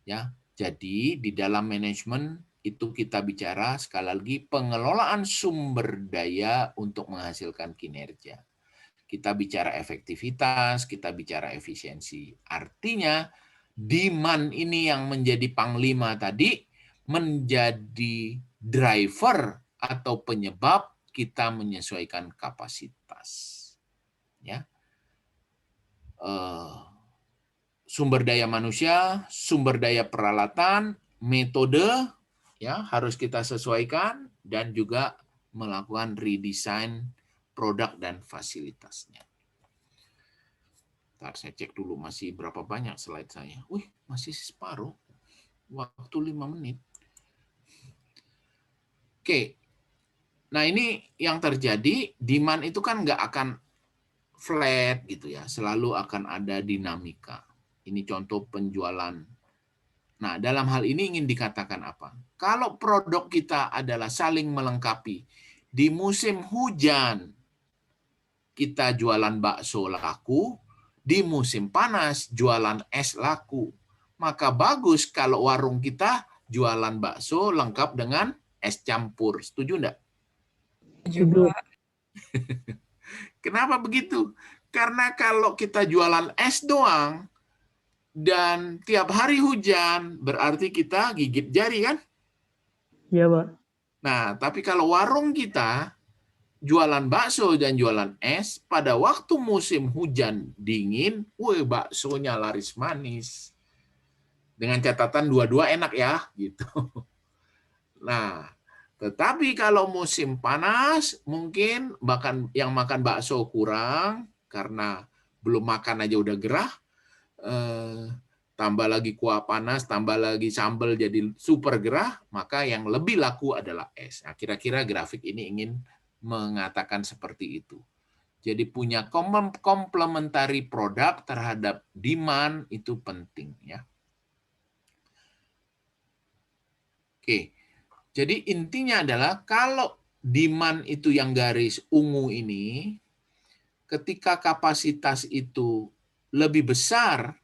Ya, jadi di dalam manajemen itu kita bicara sekali lagi pengelolaan sumber daya untuk menghasilkan kinerja. Kita bicara efektivitas, kita bicara efisiensi. Artinya demand ini yang menjadi panglima tadi menjadi driver atau penyebab kita menyesuaikan kapasitas. Ya. Sumber daya manusia, sumber daya peralatan, metode ya harus kita sesuaikan dan juga melakukan redesign produk dan fasilitasnya. Ntar saya cek dulu masih berapa banyak slide saya. Wih, masih separuh. Waktu 5 menit. Oke. Nah, ini yang terjadi, demand itu kan nggak akan flat gitu ya. Selalu akan ada dinamika. Ini contoh penjualan. Nah, dalam hal ini ingin dikatakan apa? Kalau produk kita adalah saling melengkapi. Di musim hujan, kita jualan bakso laku. Di musim panas, jualan es laku. Maka bagus kalau warung kita jualan bakso lengkap dengan es campur. Setuju enggak? Juga. Kenapa begitu? Karena kalau kita jualan es doang dan tiap hari hujan, berarti kita gigit jari kan? Iya, Pak. Nah, tapi kalau warung kita jualan bakso dan jualan es, pada waktu musim hujan dingin, baksonya laris manis. Dengan catatan dua-dua enak ya, gitu. Nah, tetapi kalau musim panas, mungkin yang makan bakso kurang, karena belum makan aja udah gerah, tambah lagi kuah panas, tambah lagi sambal jadi super gerah, maka yang lebih laku adalah es. Nah, kira-kira grafik ini ingin mengatakan seperti itu. Jadi punya complementary produk terhadap demand itu penting ya. Oke. Jadi intinya adalah kalau demand itu yang garis ungu ini, ketika kapasitas itu lebih besar,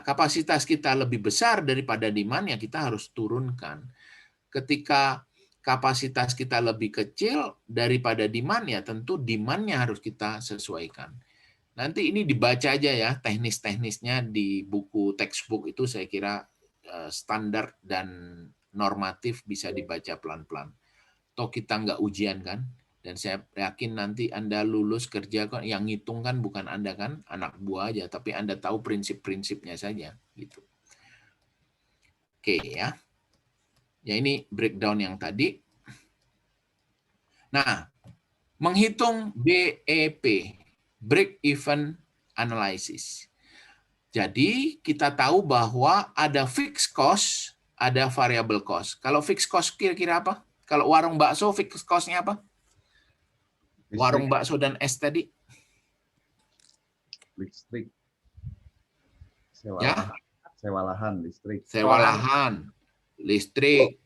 kapasitas kita lebih besar daripada demand, ya kita harus turunkan. Ketika kapasitas kita lebih kecil daripada demand, ya tentu demand-nya harus kita sesuaikan. Nanti ini dibaca aja ya, teknis-teknisnya di buku textbook itu saya kira standar dan normatif bisa dibaca pelan-pelan. Toh kita nggak ujian kan, dan saya yakin nanti Anda lulus kerja kok, yang ngitung kan bukan Anda kan, anak buah aja, tapi Anda tahu prinsip-prinsipnya saja gitu. Oke ya. Ya ini breakdown yang tadi. Nah, menghitung BEP, break even analysis. Jadi kita tahu bahwa ada fixed cost, ada variable cost. Kalau fixed cost kira-kira apa? Kalau warung bakso fixed cost-nya apa? Listrik. Warung bakso dan es tadi? Listrik. Ya? Sewa lahan, listrik. Sewa lahan, listrik,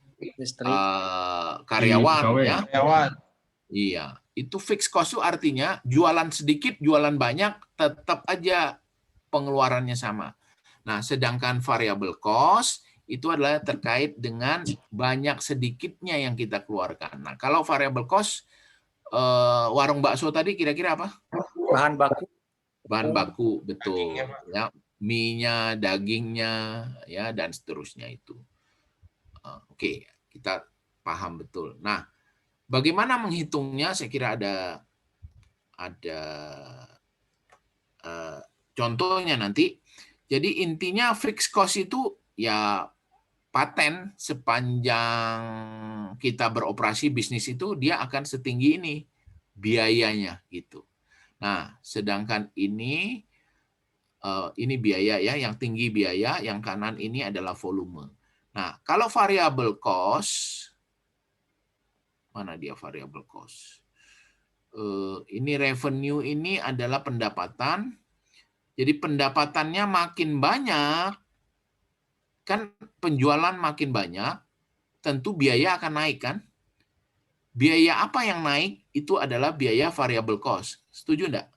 karyawan ya. Karyawan. Iya, itu fixed cost itu artinya jualan sedikit, jualan banyak, tetap aja pengeluarannya sama. Nah, sedangkan variable cost itu adalah terkait dengan banyak sedikitnya yang kita keluarkan. Nah, kalau variable cost warung bakso tadi kira-kira apa? Bahan baku. Bahan baku, betul. Ya, mie-nya, dagingnya, ya dan seterusnya itu. Oke, kita paham betul. Nah, bagaimana menghitungnya? Saya kira ada contohnya nanti. Jadi intinya fixed cost itu ya paten sepanjang kita beroperasi bisnis itu dia akan setinggi ini biayanya gitu. Nah, sedangkan ini biaya ya, yang tinggi biaya, yang kanan ini adalah volume. Nah, kalau variable cost, mana dia variable cost? Ini revenue ini adalah pendapatan. Jadi pendapatannya makin banyak, kan penjualan makin banyak, tentu biaya akan naik kan? Biaya apa yang naik? Itu adalah biaya variable cost. Setuju enggak?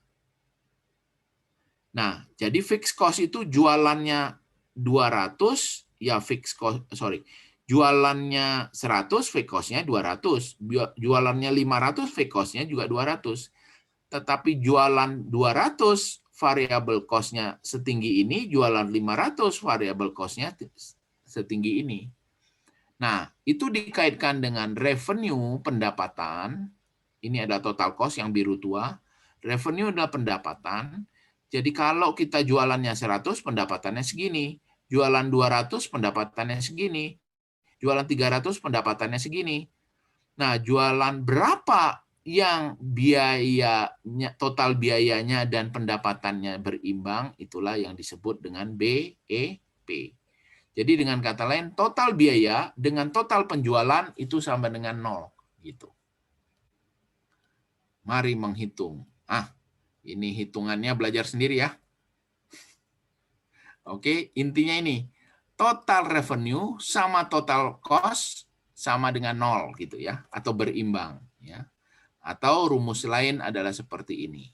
Nah, jadi fixed cost itu jualannya 200, ya fixed cost, jualannya 100, fixed cost-nya 200. Jualannya 500, fixed cost-nya juga 200. Tetapi jualan 200, variable cost-nya setinggi ini, jualan 500, variable cost-nya setinggi ini. Nah, itu dikaitkan dengan revenue, pendapatan. Ini adalah total cost yang biru tua. Revenue adalah pendapatan. Jadi kalau kita jualannya 100, pendapatannya segini. Jualan 200, pendapatannya segini. Jualan 300, pendapatannya segini. Nah, jualan berapa yang biayanya, total biayanya dan pendapatannya berimbang, itulah yang disebut dengan BEP. Jadi dengan kata lain, total biaya dengan total penjualan itu sama dengan 0. Gitu. Mari menghitung. Ini hitungannya belajar sendiri ya. Oke, intinya ini. Total revenue sama total cost sama dengan 0 gitu ya, atau berimbang ya. Atau rumus lain adalah seperti ini.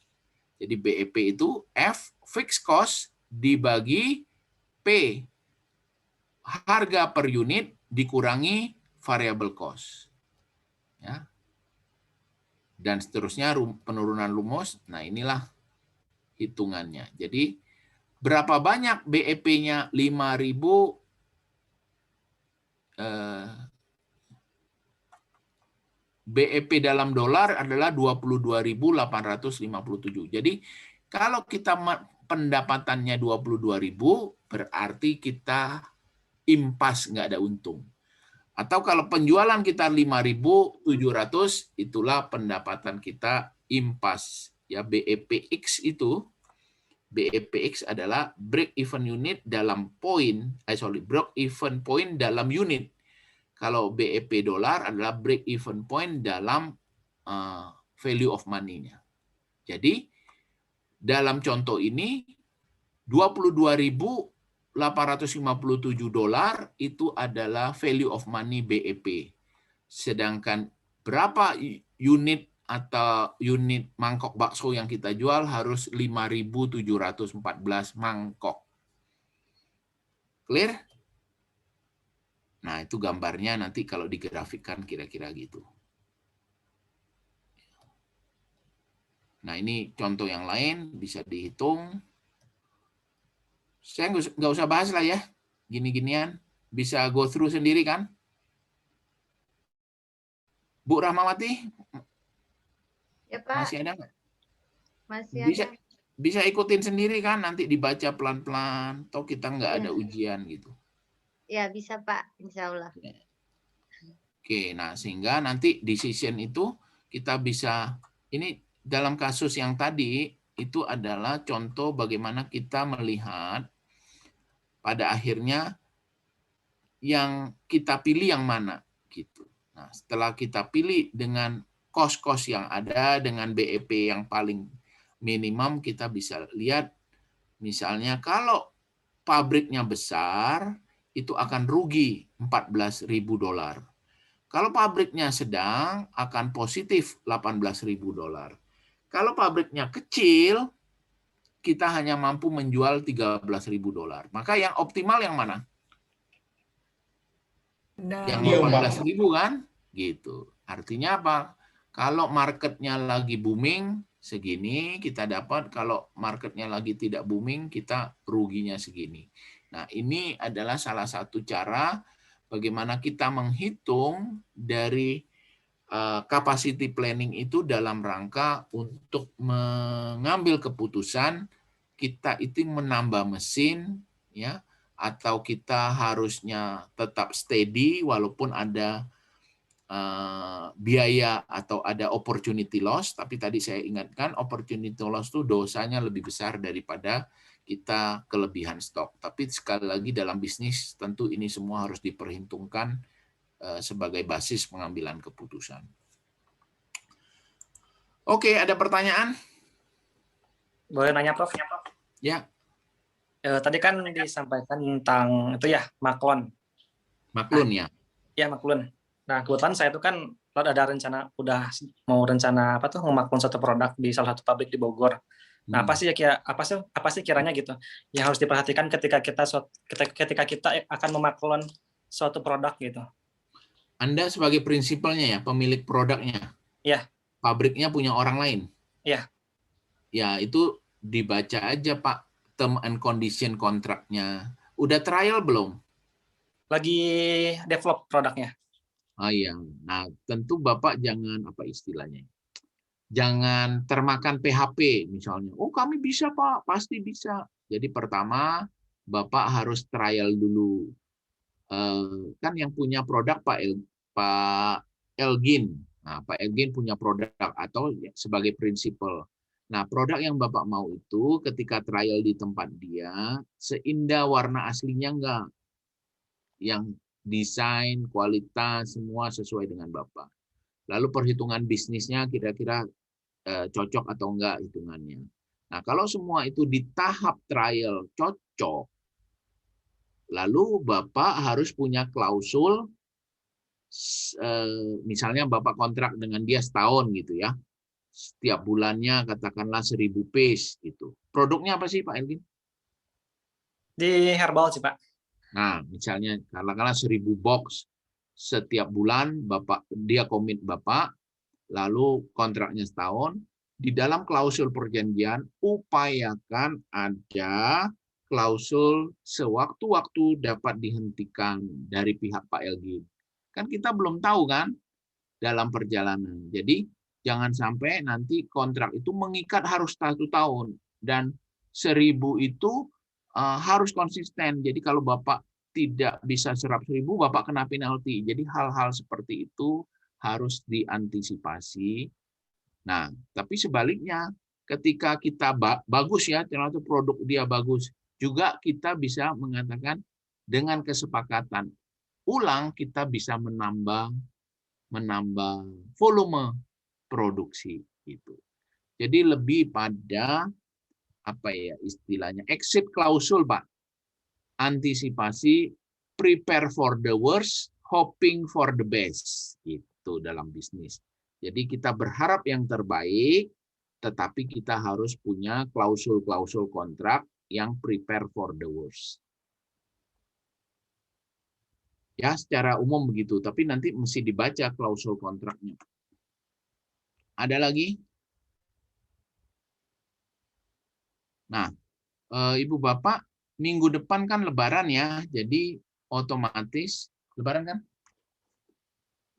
Jadi BEP itu F fixed cost dibagi P harga per unit dikurangi variable cost. Ya. dan seterusnya penurunan rumus. Nah, inilah hitungannya. Jadi berapa banyak BEP-nya 5.000 BEP dalam dolar adalah 22.857. Jadi kalau kita pendapatannya 22.000 berarti kita impas, nggak ada untung. Atau kalau penjualan kita 5.700, itulah pendapatan kita impas. Ya, BEPX itu, BEPX adalah break even unit dalam poin, break even point dalam unit. Kalau BEP dolar adalah break even point dalam value of money-nya. Jadi dalam contoh ini 22.857 dolar itu adalah value of money BEP. Sedangkan berapa unit atau unit mangkok bakso yang kita jual harus 5.714 mangkok. Clear? Nah, itu gambarnya nanti kalau digrafikkan kira-kira gitu. Nah, ini contoh yang lain bisa dihitung. Saya nggak usah bahas lah ya, gini-ginian. Bisa go through sendiri kan? Bu Rahmawati? Ya, Pak. Masih ada nggak? Masih Bisa, ada. bisa ikutin sendiri kan, nanti dibaca pelan-pelan. Atau kita nggak ada ujian gitu. Ya, bisa Pak, insya Allah. Oke, nah sehingga nanti decision itu kita bisa, ini dalam kasus yang tadi, itu adalah contoh bagaimana kita melihat pada akhirnya yang kita pilih yang mana. Gitu. Nah, setelah kita pilih dengan kos-kos yang ada, dengan BEP yang paling minimum, kita bisa lihat misalnya kalau pabriknya besar, itu akan rugi 14.000 dolar. Kalau pabriknya sedang, akan positif 18.000 dolar. Kalau pabriknya kecil, kita hanya mampu menjual 13.000 dolar. Maka yang optimal yang mana? Yang 18.000 kan? Gitu. Artinya apa? Kalau marketnya lagi booming, segini kita dapat. Kalau marketnya lagi tidak booming, kita ruginya segini. Nah, ini adalah salah satu cara bagaimana kita menghitung dari capacity planning itu dalam rangka untuk mengambil keputusan kita itu menambah mesin, ya, atau kita harusnya tetap steady walaupun ada biaya atau ada opportunity loss. Tapi tadi saya ingatkan opportunity loss itu dosanya lebih besar daripada kita kelebihan stok. Tapi sekali lagi dalam bisnis tentu ini semua harus diperhitungkan sebagai basis pengambilan keputusan. Oke, ada pertanyaan? Boleh nanya, Prof? Ya. Tadi kan disampaikan tentang itu ya, maklon. Maklun ya? Iya, maklun. Nah, kebetulan saya itu kan ada rencana, udah mau rencana memaklun satu produk di salah satu pabrik di Bogor. Nah, apa sih kiranya gitu yang harus diperhatikan ketika kita akan memaklun suatu produk gitu? Anda sebagai prinsipalnya ya, pemilik produknya. Iya. Pabriknya punya orang lain. Iya. Ya, itu dibaca aja Pak, term and condition kontraknya. Udah trial belum? Lagi develop produknya. Oh iya. Nah, tentu Bapak jangan apa istilahnya? Jangan termakan PHP misalnya. Oh, kami bisa Pak, pasti bisa. Jadi pertama Bapak harus trial dulu. Kan yang punya produk Pak Elgin. Nah, Pak Elgin punya produk atau sebagai prinsipal. Nah, produk yang Bapak mau itu ketika trial di tempat dia, seindah warna aslinya enggak. Yang desain, kualitas, semua sesuai dengan Bapak. Lalu perhitungan bisnisnya kira-kira cocok atau enggak hitungannya. Nah, kalau semua itu di tahap trial cocok, lalu Bapak harus punya klausul, misalnya Bapak kontrak dengan dia setahun gitu ya. Setiap bulannya katakanlah 1.000 piece gitu. Produknya apa sih Pak Elgin? Di herbal sih Pak. Nah, misalnya katakanlah 1.000 box setiap bulan dia komit Bapak lalu kontraknya setahun. Di dalam klausul perjanjian, upayakan ada klausul sewaktu-waktu dapat dihentikan dari pihak Pak Elgin. Kan kita belum tahu kan dalam perjalanan. Jadi jangan sampai nanti kontrak itu mengikat harus 1 tahun. Dan 1.000 itu harus konsisten. Jadi kalau Bapak tidak bisa serap 1.000, Bapak kena penalti. Jadi hal-hal seperti itu harus diantisipasi. Nah, tapi sebaliknya, ketika kita bagus ya, ternyata produk dia bagus, juga kita bisa mengatakan dengan kesepakatan ulang kita bisa menambah volume produksi itu. Jadi lebih pada apa ya istilahnya exit klausul, Pak. Antisipasi, prepare for the worst, hoping for the best itu dalam bisnis. Jadi kita berharap yang terbaik, tetapi kita harus punya klausul-klausul kontrak yang prepare for the worst. Ya, secara umum begitu, tapi nanti mesti dibaca klausul kontraknya. Ada lagi? Nah, Ibu Bapak, minggu depan kan Lebaran ya, jadi otomatis Lebaran kan?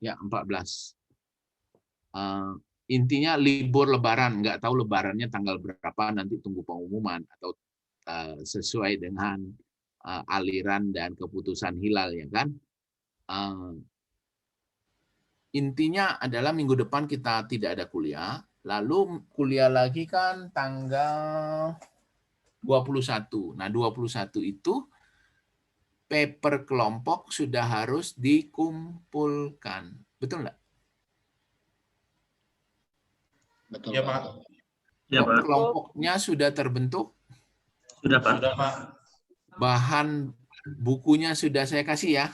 Ya, 14. Intinya libur Lebaran, nggak tahu Lebarannya tanggal berapa, nanti tunggu pengumuman atau sesuai dengan aliran dan keputusan hilal ya kan. Intinya adalah minggu depan kita tidak ada kuliah, lalu kuliah lagi kan tanggal 21. Nah, 21 itu paper kelompok sudah harus dikumpulkan. Betul nggak? Betul, ya, Pak. Ya, Pak. Kelompoknya sudah terbentuk? Sudah, Pak. Sudah, Pak. Bahan bukunya sudah saya kasih ya?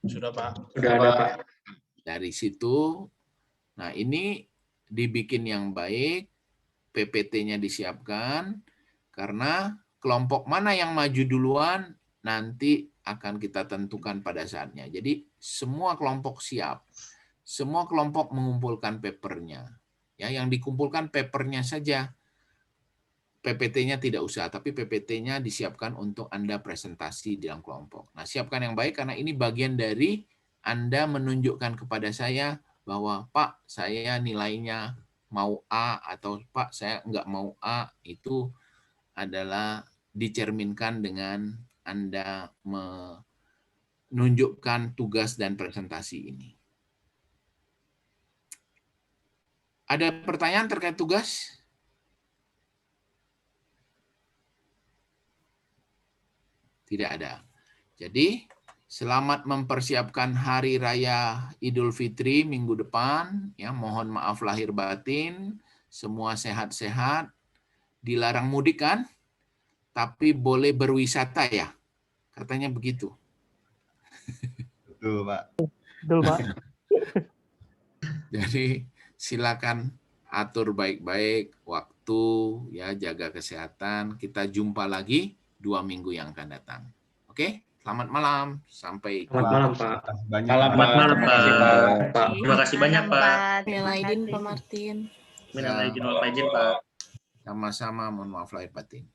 Sudah, Pak. Sudah ada, Pak. Dari situ, nah ini dibikin yang baik, PPT-nya disiapkan, karena kelompok mana yang maju duluan, nanti akan kita tentukan pada saatnya. Jadi semua kelompok siap, semua kelompok mengumpulkan papernya. Ya, yang dikumpulkan papernya saja, PPT-nya tidak usah, tapi PPT-nya disiapkan untuk Anda presentasi di dalam kelompok. Nah, siapkan yang baik karena ini bagian dari Anda menunjukkan kepada saya bahwa Pak, saya nilainya mau A atau Pak, saya nggak mau A, itu adalah dicerminkan dengan Anda menunjukkan tugas dan presentasi ini. Ada pertanyaan terkait tugas? Tidak ada. Jadi, selamat mempersiapkan Hari Raya Idul Fitri minggu depan. Ya, mohon maaf lahir batin. Semua sehat-sehat. Dilarang mudik kan? Tapi boleh berwisata ya? Katanya begitu. Betul, Pak. Betul, Pak. Jadi, silakan atur baik-baik waktu, ya, jaga kesehatan. Kita jumpa lagi 2 minggu yang akan datang. Oke, selamat malam. Sampai Selamat malam, Pak. Selamat malam, Pak. Terima kasih banyak, Pak. Minal aidin, Pak Martin. Minal aidin wal faizin, Pak. Sama-sama, mohon maaf lahir batin.